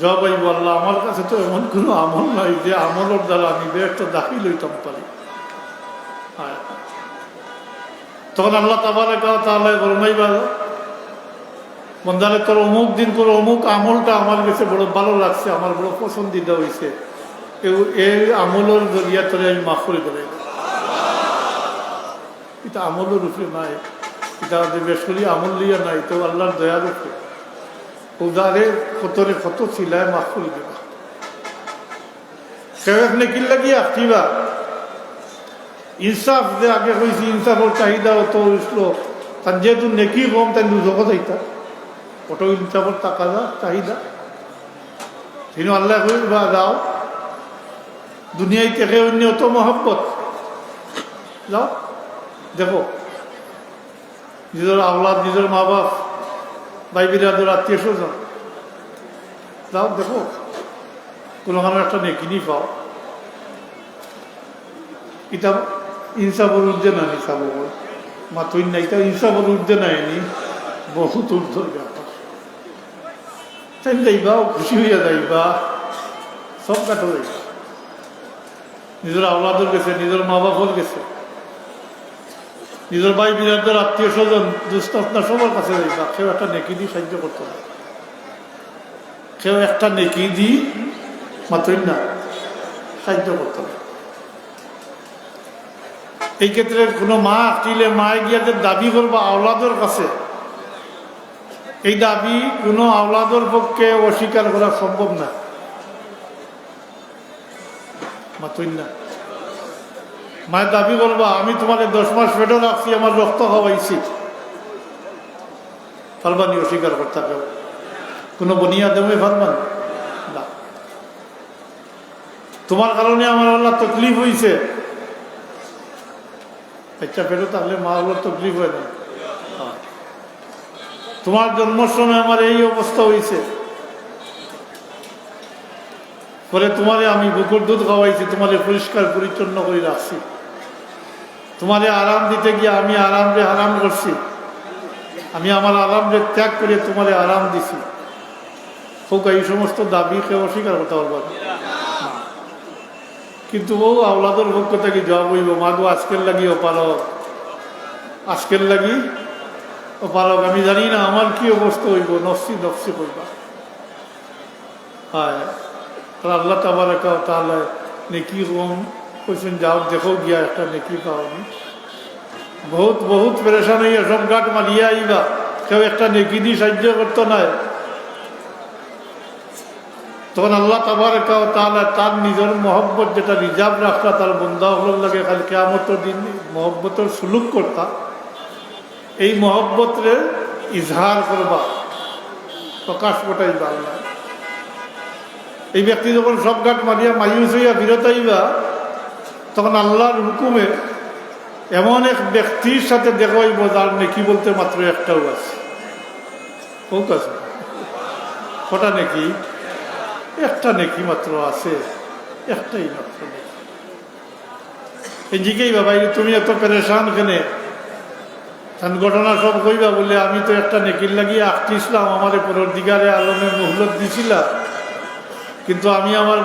জবাব আইব আল্লাহ আমার কাছে তো এমন কোনো আমল নাই যে আমলের দ্বারা আমি ব্যস্ত দাখিল হইতাম পারি তখন আল্লাহ তাবারাকা ওয়া তাআলা ফরমাইবা বন্দারে তোর অমুক দিন করে অমুক আমলটা আমার কাছে বড় ভালো লাগছে আমার বড় পছন্দিদা হয়েছে এই আমলের জরিয়া তোরে আমি মাফ করে দেবে এটা আমলের উপরে নাই এটা বেসরি আমল লিয়া নাই তো আল্লাহর দয়ার উপরে উদারে খতরে ক্ষত ছিলায় মাফ করে দেবা কেউ এখানে কি লাগিয়ে আসছিবা ইনসাফ যে আগে হয়েছি ইনসাফের চাহিদা অত উঠলো তার যেহেতু নেকি কম তাই দুজক যাইতা ওটা ইনসাফের টাকা চাহিদা তিনি আল্লাহ বা যাও দুনিয়ায় থেকে অন্য অত মহব্বত যাও দেখো নিজের আওলাদ নিজের মা বাপ ভাই বিরাদের আত্মীয় স্বজন যাও দেখো কোনোখানে একটা নেকিনি পাও কিতাব ইনসাফের ঊর্ধ্বে না নিসাব মাত্রই না এটা ইনসাফের ঊর্ধ্বে নাইনি বহুত ঊর্ধ্বর ব্যাপার তাই যাইবা খুশি হইয়া যাইবা সব কাটো যাইবা নিজের আওলাদের গেছে নিজের মা বাপর গেছে নিজের ভাই বিরাদের আত্মীয় স্বজন দুস্থ আপনার সবার কাছে যাইবা কেউ একটা নেকি দিয়ে সাহায্য করতে হবে কেউ একটা নেকি দিয়ে মাত্রই না সাহায্য করতে হবে এই ক্ষেত্রে কোনো মা আসলে মায়ে গিয়া যে দাবি করবা আওলাদের কাছে এই দাবি কোনো আওলাদের পক্ষে অস্বীকার করা সম্ভব না মাত্রই না মায়ের দাবি করবা আমি তোমাকে 10 মাস পেটে রাখছি আমার রক্ত খাওয়াইছি ফালবানি অস্বীকার করতে কেউ কোনো বনিয়া দেবে ফালবান না তোমার কারণে আমার আল্লাহ তকলিফ হয়েছে। বাচ্চা পেলো তাহলে মা আল্লাহর তকলিফ হয় না। তোমার জন্মের সময় আমার এই অবস্থা হয়েছে, পরে তোমারে আমি বুকুর দুধ খাওয়াইছি, তোমারে পরিষ্কার পরিচ্ছন্ন করে রাখছি, তোমারে আরাম দিতে গিয়ে আমি আরামরে হারাম করছি, আমি আমার আরামরে ত্যাগ করে তোমারে আরাম দিছি। হোক এই সমস্ত দাবি কেউ অস্বীকার করতে পারবো না। কিন্তু ও আওলাদর পক্ষ থেকে জবাব হইব, মাগো আজকের লাগি ও পারক, আজকের লাগি ও পারক, আমি জানি না আমার কি অবস্থা হইব, নফসি নফসি করবা। হ্যাঁ, আল্লাহ তাবারাকা ওয়া তাআলা নেকি কম কইছেন, যাও দেখো গিয়া একটা নেকি পাওনি। বহুত বহুত পেরেশান হইয়া সব গাট মারিয়া আইবা, কেউ একটা নেকি দিয়ে সাহায্য করতো না। তখন আল্লাহ তাবারাকা ওয়া তাআলা তার নিজের মহব্বত যেটা রিজার্ভ রাখতা তার বন্দাগুলোর লাগে খালি কিয়ামতের দিন মহব্বতের সুলুক করতা, এই মহব্বতরে ইজহার করবা, প্রকাশ ঘটাইবা আল্লাহ। এই ব্যক্তি যখন সব ঘাট মারিয়া মায়ুস হইয়া বিরত হইবা, তখন আল্লাহর হুকুমে এমন এক ব্যক্তির সাথে দেখা হইব যার নেকি বলতে মাত্র একটাও আছে। হোক আছে কটা নেকি? একটা নেকি মাত্র আছে, একটাই মাত্র নেকি। এই জিজ্ঞেই বাবা তুমি এত পেরেশান কেনে, ঘটনা সব কইবা বলে আমি তো একটা নেকির লাগিয়ে আঁকতিছিলাম, আমার পরের দিগারে আলমে মহলত দিছিলাম, কিন্তু আমি আমার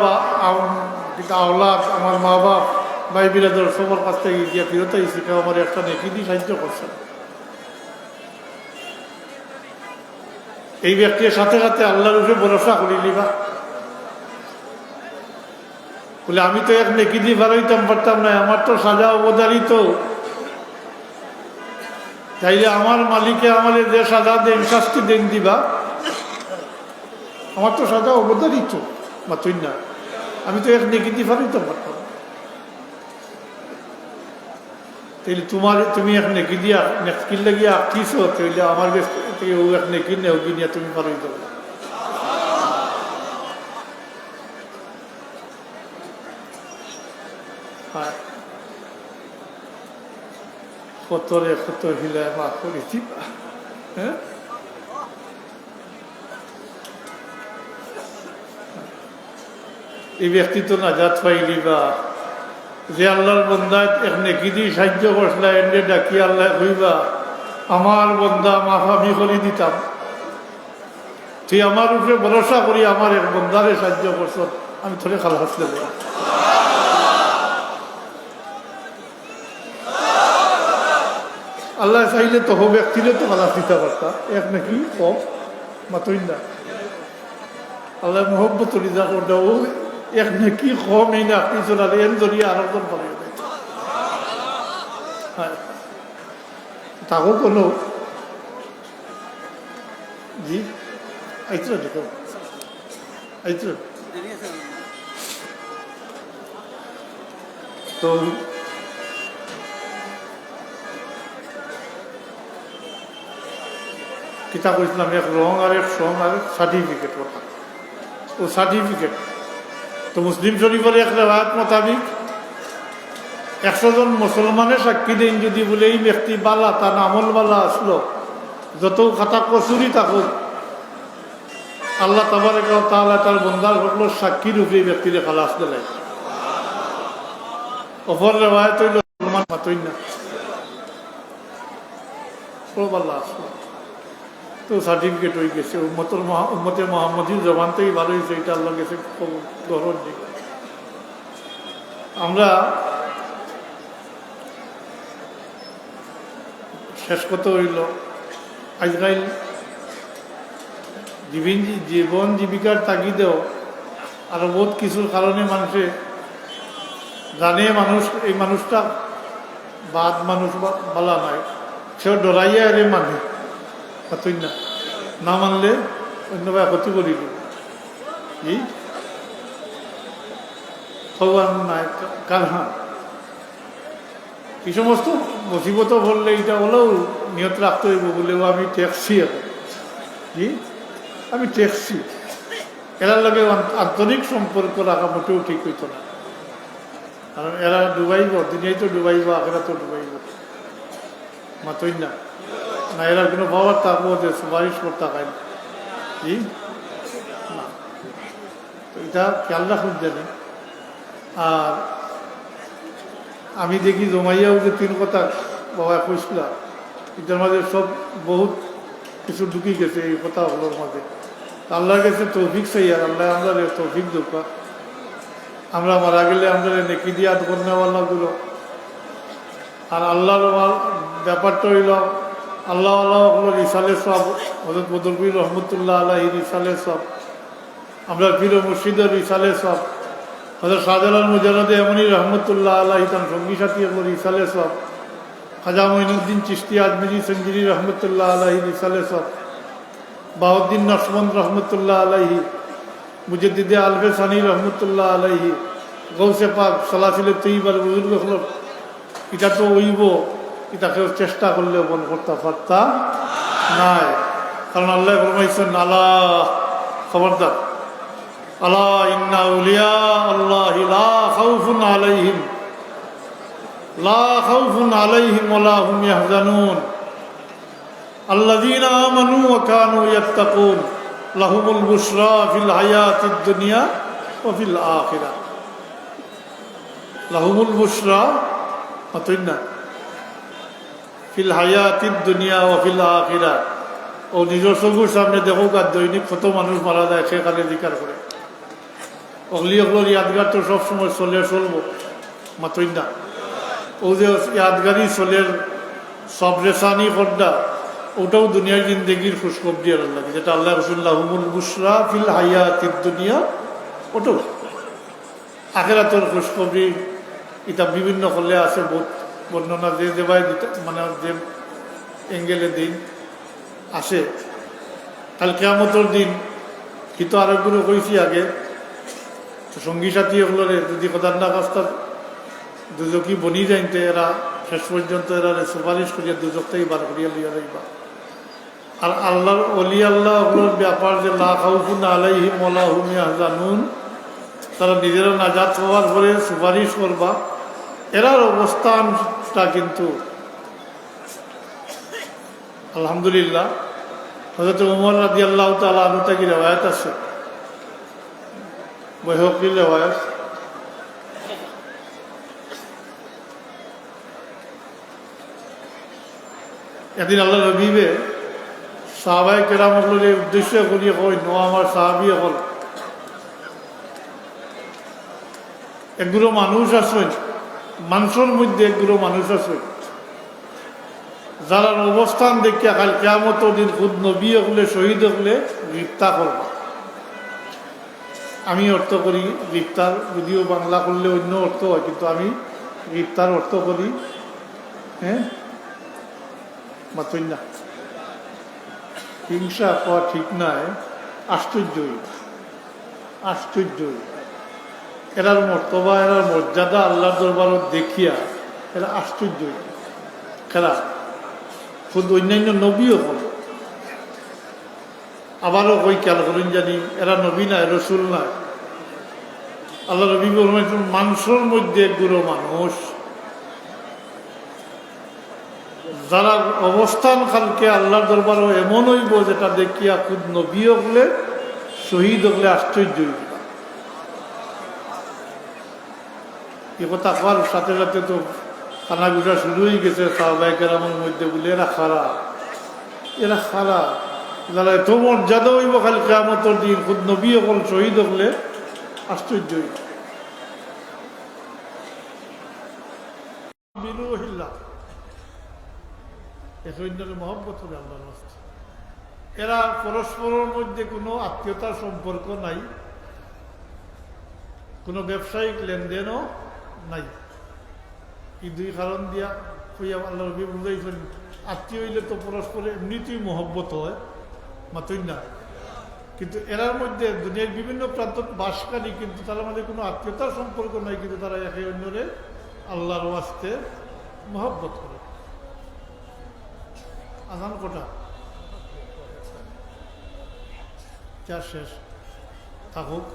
আওলাদ, আমার মা বাপ, ভাই বিরাদর সবার কাছ থেকে গিয়ে ফিরত আইসি, কেউ আমার একটা নেকি দিয়ে সাহায্য করছে। এই ব্যক্তির সাথে সাথে আল্লাহর উপরে ভরসা করি নিবা বলে আমি তো এক নেকি দিয়ে বাড়াইতাম পারতাম না, আমার তো সাজা অবধারিত, তাইলে আমার মালিকে আমাদের যে সাজা দেন শাস্তি দেন দিবা, আমার তো সাজা অবধারিত মাতুই না, আমি তো এক নেকি দিয়ে বাড়াইতাম পারতাম। তাইলে তুমি এক নেকি দিয়ে নেকির লাগিয়ে আঁকিস, তাইলে আমার কাছ থেকে ও এক নেকি নেও নিয়ে তুমি বাড়াই দেবো। কতরে কত হিলায় মা করে দিবা। হ্যাঁ, এই ব্যক্তি তো নাজাত পাইলি বা যে আল্লাহর বন্দায় এক নেকি দিয়ে সাহায্য করছিল, এনে ডাকি আল্লাহ হইবা আমার বন্দা মাফ আমি করে দিতাম, তুই আমার উপরে ভরসা করি আমার এক বন্দারে সাহায্য করছ, আমি থরে খালাস দেব। আল্লাহ চাইলে তো ব্যক্তিরে তো খালাস দিতে পারতা, এক নাকি কম মাতই না। আল্লাহ মোহব্বত রিজা করতে ও এক নাকি কম এই না আপনি চলালে এর জড়িয়ে আরেকজন পারে তাও কোনো জি আইতো দেখো আইতো তো কিতাব ইসলাম এক রং আর এক সং আর সার্টিফিকেট কথা, ও সার্টিফিকেট তো মুসলিম শরীফের এক রেওয়ায়াত মোতাবিক 100 জন মুসলমানের সাক্ষী দেন যদি বলে এই ব্যক্তি বালা, তার আমল বালা আসলো, যত খাতা কসুরি থাকুক আল্লাহ তাবারাকা ওয়া তাআলা তার বান্দার সকল সাক্ষীর উপরে এই ব্যক্তিরে খালাস দিলেন। অপর রেওয়ায়াত হইল মুসলমান মাতই না ও বালা আসলো, তো সার্টিফিকেট হয়ে গেছে, উম্মতে মোহাম্মদীর জবান থেকেই ভালো হয়েছে, এটা আল্লাহ গেছে গ্রহণ দিই। আমরা শেষ কথা হইল আজকাল জীবন জীবিকার তাগিদেও আরো বহুত কিছুর কারণে মানুষে জানে এই মানুষটা বাদ মানুষ বলা নাই, সেও ডরাইয়া এর মানে পাতই না মানলে অন্য ভাই ক্ষতি করিল ভগবান নাই কারহান এই সমস্ত মুসিবত বললে এটা হলেও নিয়ত রাখতে হইব বলেও আমি ট্যাক্সি কি আমি ট্যাক্সি এরার লগে আন্তরিক সম্পর্ক রাখা মোটেও ঠিক হইতো না। কারণ এরা ডুবাইব, দুনিয়ায় তো ডুবাইব, আখেরা তো ডুবাইব, মাতই না। না এরা কোনো পাওয়ার থাকবো যে সুপারিশ করতে হয় কি না, তো এটা খেয়াল রাখুন জানি। আর আমি দেখি জমাইয়াও যে তিন কথা বাবা কইসলা, এটার মাঝে সব বহুত কিছু ঢুকি গেছে এই কথাগুলোর মাঝে। আল্লাহর কাছে তৌফিক চাই, আর আল্লাহ আমরা তৌফিক দোকা। আমরা মারা গেলে আমরা নেকি দিয়া কন্যাওয়ালাগুলো, আর আল্লাহর ব্যাপারটা হইল আল্লাহ আল্লাহগুলোর ইসালে সব, হজরত বদরপুর রহমতুল্লাহ আলাহির ইসালে সব, আমরা পীর মুর্শিদের ইসালে সব, হজরত শাহজালাল মুজারদে এমনই রহমতুল্লাহ আলাহি তার সঙ্গী সাথী এগুলোর ইসালে সব, খাজা মঈনুদ্দিন চিশতি আজমিরি সঞ্জিরি রহমতুল্লাহ আলাহি ইসালে সব, বাউদ্দিন নকশবন্দ রহমতুল্লাহ আলাইহি, মুজদ্দিদে আলবে সানি রহমতুল্লাহ আলাইহি, গৌসে পাক সালাসিলে তৈবার বুজুর্গ হল, এটা তো ওইব, এটাকে চেষ্টা করলে বন করতে পারতা নাই। কারণ আল্লাহ ফরমাইছেন আল্লাহ খবরদার, আলা ইন্না আউলিয়া আল্লাহি লা খাউফুন আলাইহিম ওয়া লা হুম ইয়াহজানুন আল্লাযীনা আমানু ওয়া কানু ইয়াত্তাকুন লাহুমুল বুশরা ফিল হায়াতিদ দুনিয়া ওয়া ফিল আখিরাহ। লাহুমুল বুশরা মাতইনা ফিল হায়াতিদ দুনিয়া ওয়া ফিল আখিরাহ। ও নিজের চকুর সামনে দেখো আর দৈনিক কত মানুষ মারা যায়, সেখানে জিকার করে। অগলি অগলোর ইয়াদগার তো সবসময় চলবো মাতইনা। ও যে ইয়াদগারি চলের সব রেসানি পর্দা, ওটাও দুনিয়ার জিন্দগির খুশখবরি আর আল্লাহ, যেটা আল্লাহ রসুল্লাহুমুল বুশরা ফিল হায়াতিদ দুনিয়া, ওটাও আখিরাতের খুশখবরি। এটা বিভিন্ন করলে আছে বহুত বর্ণনা, যে দেবাই মানে যে এঙ্গেলে দিন আসে। কাল কিয়ামতের দিন কিন্তু আরেকগুলো কইছি আগে, সঙ্গী সাথী এগুলোরে যদি কদার না কাস্তার দুজকি বনি যাইতে, এরা শেষ পর্যন্ত এরা সুপারিশ করিয়া দুজকটাই বার করিয়া লিয়া যাইবা। আর আল্লাহর অলি আল্লাহ ওগুলোর ব্যাপার যে লা খাউফুন আলাইহিম ওয়া লা হুম ইয়াহজানুন, তারা নিজেরা নাজাত হওয়ার পরে সুপারিশ করবা, এরার অবস্থানটা কিন্তু আলহামদুলিল্লাহ হযরত ওমর রাদিয়াল্লাহু তাআলা আনহু থেকে রিওয়ায়াত আছে, বাইহাকির রিওয়ায়াত, একদিন আল্লাহ নবীবে সাহাবায়ে কেরামের উদ্দেশ্য করিয়া কই, নো আমার সাহাবী হল একগুলো মানুষ আছেন, মানুষের মধ্যে একগুলো মানুষ আছেন যারা অবস্থান দেখিয়া কাল কিয়ামতের দিন খুদ নবী হলে শহীদ হলে গ্রেপ্তার করবা। আমি অর্থ করি গ্রেপ্তার, যদিও বাংলা করলে অন্য অর্থ হয়, কিন্তু আমি গ্রেপ্তার অর্থ করি হ্যাঁ মাতই না। হিংসা পাওয়া ঠিক নাই, আশ্চর্যই আশ্চর্যই। এরার মর্তবা এরার মর্যাদা আল্লাহর দরবারত দেখিয়া এরা আশ্চর্যই। খেলা শুধু অন্যান্য নবীও হল, আবারও কই খেয়াল করেন জানি, এরা নবী নাই, রসুল নাই। আল্লাহ নবী বলবেন মানুষের মধ্যে একগুলো মানুষ যারা অবস্থান কালকে আল্লাহর দরবারও এমন হইব যেটা দেখিয়া খুদ নবী হলে শহীদ হলে আশ্চর্য হইব। এ কথা কওয়ার সাথে সাথে তো কানাগুজা শুরু হয়ে গেছে সাহাবায়ে কেরামের মধ্যে, বলে এরা খারাপ, এরা খারাপ, যারা এত মর্যাদা হইব খালি কিয়ামতের দিন খুদ নবী হল শহীদ হলে আশ্চর্য হইব। মহব্বত হবে আল্লাহর রাস্তায়। এরা পরস্পরের মধ্যে কোনো আত্মীয়তার সম্পর্ক নাই, কোনো ব্যবসায়িক লেনদেনও নাই। এই দুই কারণ দিয়া হইয়া আল্লাহ নবী বুঝাইছেন, আত্মীয় হইলে তো পরস্পরে এমনিতেই মহব্বত হয় মাতই না, কিন্তু এরার মধ্যে দুনিয়ার বিভিন্ন প্রান্ত বাসকারী, কিন্তু তার মধ্যে কোনো আত্মীয়তার সম্পর্ক নাই, কিন্তু তারা একে অন্যরে আল্লাহর ওয়াস্তে মহব্বত করে। আজান কটা চার শেষ থাকুক,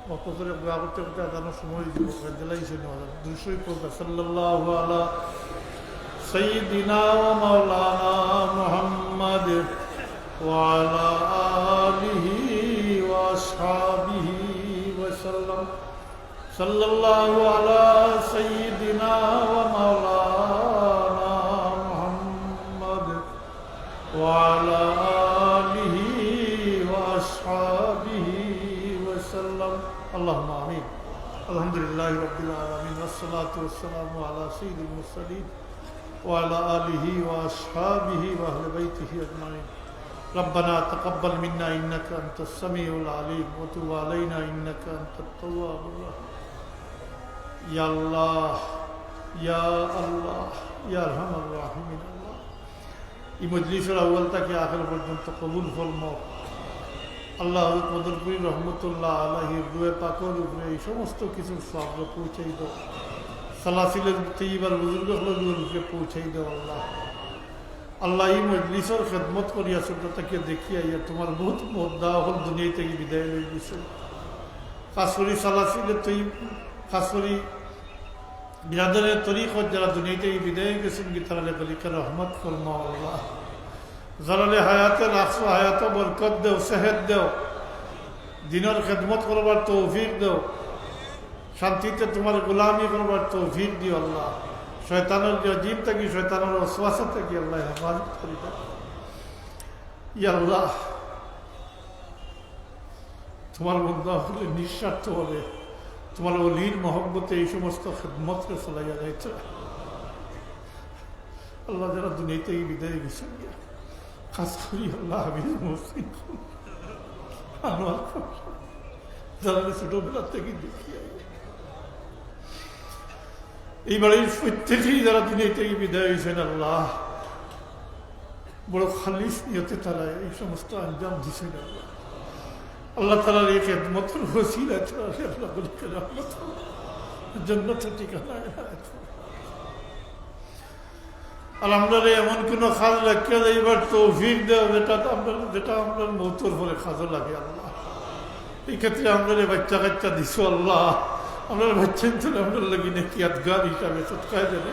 অত করে দোয়া করতে করতে আদানোর সময় দিব জেলাইছে দুশোই পড়বে সাল্লাল্লাহু আলা সাইয়্যিদিনা ওয়া মাওলানা মুহাম্মাদ ওয়া আলা আলিহি ওয়া আসহাবিহি ওয়া সাল্লাম সাল্লাল্লাহু আলা সাইয়্যিদিনা ওয়া মাওলানা মুহাম্মাদ ওয়া আলা আলিহি ওয়া আসহাবিহি ওয়া সাল্লাম আল্লাহুম্মা আমিন আলহামদুলিল্লাহি রাব্বিল আলামিন ওয়াসসালাতু ওয়াসসালামু আলা সাইয়্যিদিল মুরসালিন ওয়া আলা আলিহি ওয়া আসহাবিহি ওয়া আহলি বাইতিহি আজমাইন ربنا تقبل منا إنك أنت السميع العليم وتب علينا إنك أنت التواب الرحيم يا الله يا الله يا أرحم الراحمين الله এই মজলিসের আউয়াল থেকে আখির পর্যন্ত কবুল ফরমাও আল্লাহ কদরপুরি রহমতুল্লাহ আলাইহির দুয়ে পাকের উপরে এই সমস্ত কিছুর সওয়াব পৌঁছাই দাও সালাসিলের তৈবার বুজুর্গগুলোর উপরে পৌঁছাই দাও আল্লাহ আল্লাহ এই মজলিসের খেদমত করিয়া ছোটটাকে দেখিয়া ইয়া তোমার বহুত মোদ্দা হল দুনিয়া থেকে বিদায় লই দিছে খাস করি সালাসিলের তৈ খাস করি বিরাদরের তরিকত যারা দুনিয়া থেকে বিদায় গেছেন কি তারা গলিকা রহমত ফরমাও আল্লাহ যারা হায়াতে রাখছো হায়াত বরকত দেও সেহেদ দেও দিনের খেদমত করবার তৌফিক দেও শান্তিতে তোমার গোলামি করবার তৌফিক দিও আল্লাহ শয়তানের জিন থাকি শয়তানের ওয়াসওয়াসা থেকে আল্লাহ হেফাজত করি দাও ইয়া আল্লাহ তোমার বান্দা হলে নিঃস্বার্থ হবে তোমার ওলির মহব্বতে এই সমস্ত খেদমতকে চলাইয়া যাইতে আল্লাহ যারা দুনিয়াতে বিদায় গেছেন খাস করি আল্লাহ হাবিজ মুহসিন আনোয়ার যারা ছোটবেলা থেকে দেখিয়া এই বাড়ির প্রত্যেকেই যারা দুনিয়া থেকে বিদায় হয়েছেন আল্লাহ বড় খালিস নিয়তে তারা এই সমস্ত আঞ্জাম দিছেন আল্লাহ আল্লাহ তালার এই খেদমতের ওসিলা জান্নাতের ঠিকানা আলহামদুলিল্লাহ এমন কোনো খাজ রাখিয়া যাইবার তৌফিক দেওয়া যেটা আমরা মৌতর ফলে খাজও লাগে আল্লাহ এই ক্ষেত্রে আমরা বাচ্চা কাচ্চা দিছো আল্লাহ আমরা বাচ্চা আমরা লাগি নাকি ইয়াদগার হিসাবে সৎকায় দেবে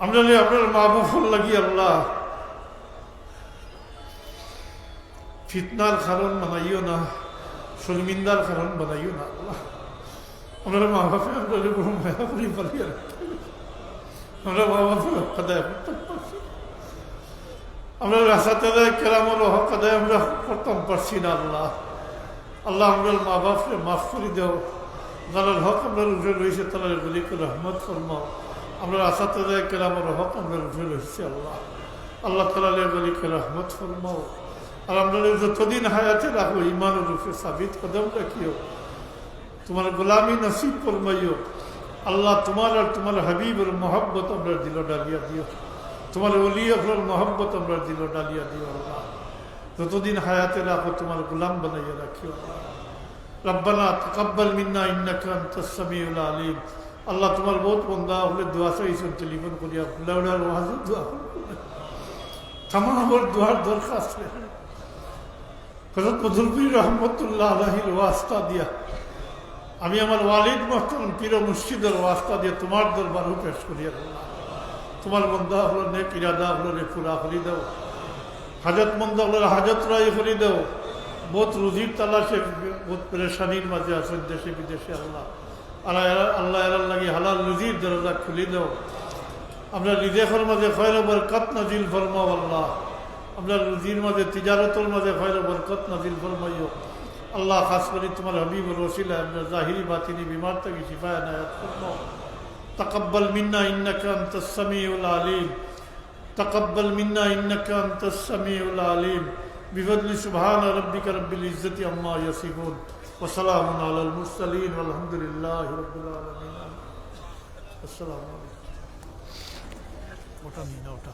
আমরা আপনার মা বাবার লাগি আল্লাহ ফিতনার কারণ বানাইও না শর্মিন্দার কারণ বানাইও না আল্লাহ আমরা মা বাপে আমরা বড় মায়া করি পালিয়ে আমরা মা বাপের হক আদায় করতে পারছি আমরা রাস্তাতে কেরামর হক আদায় আমরা করতাম পারছি না আল্লাহ আল্লাহ আমরা মা বাপকে মাফ করে দেও যারা হক আমরা উঠে রয়েছে তারা গলিকে রহমত ফরমাও আমরা রাস্তাতে কেরামর হক আমরা উঠে রয়েছি আল্লাহ আল্লাহ তালা গলিকে রহমত ফরমাও আর আমরা যতদিন হায়াতে রাখো ইমানের রূপে সাবিত কদম রাখিও তোমার গোলামি নসিব ফরমাইও আল্লাহ তোমার আর তোমার হাবিবের মহব্বত আমরা দিল ডালিয়া দিও তোমার ওলি আপনার মহব্বত আমরা দিল ডালিয়া দিও আল্লাহ যতদিন হায়াতে রাখো তোমার গোলাম বানাইয়া রাখিও রব্বানা তাকাব্বাল মিন্না ইন্নাকা আনতাস সামিউল আলিম আল্লাহ তোমার বহুত বন্দা হলে দোয়া চাইছেন টেলিফোন করিয়া ফুলাউড়ার ওয়াজে দোয়া তামামের দোয়ার দরখাস্ত হযরত বদরপুরি রহমতুল্লাহ আলাইহির ওয়াস্তা দিয়া আমি আমার ওয়ালিদ মোহতরম পীর মুর্শিদের ওয়াস্তা দিয়ে তোমার দরবারও পেশ করিয়া আল্লাহ তোমার বন্দা হলো নেক ইরাদা হলো রে পুরা করি দাও হাজতমন্দ হলো হাজত রায় করি দাও বহুত রুজির তালাশে বহুত পরেশানির মাঝে আছেন দেশে বিদেশে আল্লাহ আল্লাহ এরার লাগি হালাল রুজির দরজা খুলি দাও আমরা রিজেকের মাঝে খয়র বরকত নাজিল ফরমাও আল্লাহ আমরা রুজির মাঝে তিজারতের মাঝে খয়র বরকত নাজিল ফরমাইও আল্লাহ খাস করি তোমার হাবিবুর ওসিলা আমরা জাহিরি বাতিনি বিমার থেকে শিফা এনায়াত ফরমাও তাকাব্বাল মিন্না ইন্নাকা আনতাস সামিউল আলিম তাকাব্বাল মিন্না ইন্নাকা আনতাস সামিউল আলিম বিফদলি সুবহান রাব্বিকা রাব্বিল ইজ্জতি আম্মা ইয়াসিফুন ওয়া সালামুন আলাল মুরসালিন ওয়ালহামদুলিল্লাহি রাব্বিল আলামিন আসসালামু আলাইকুম ওটা নিনা ওটা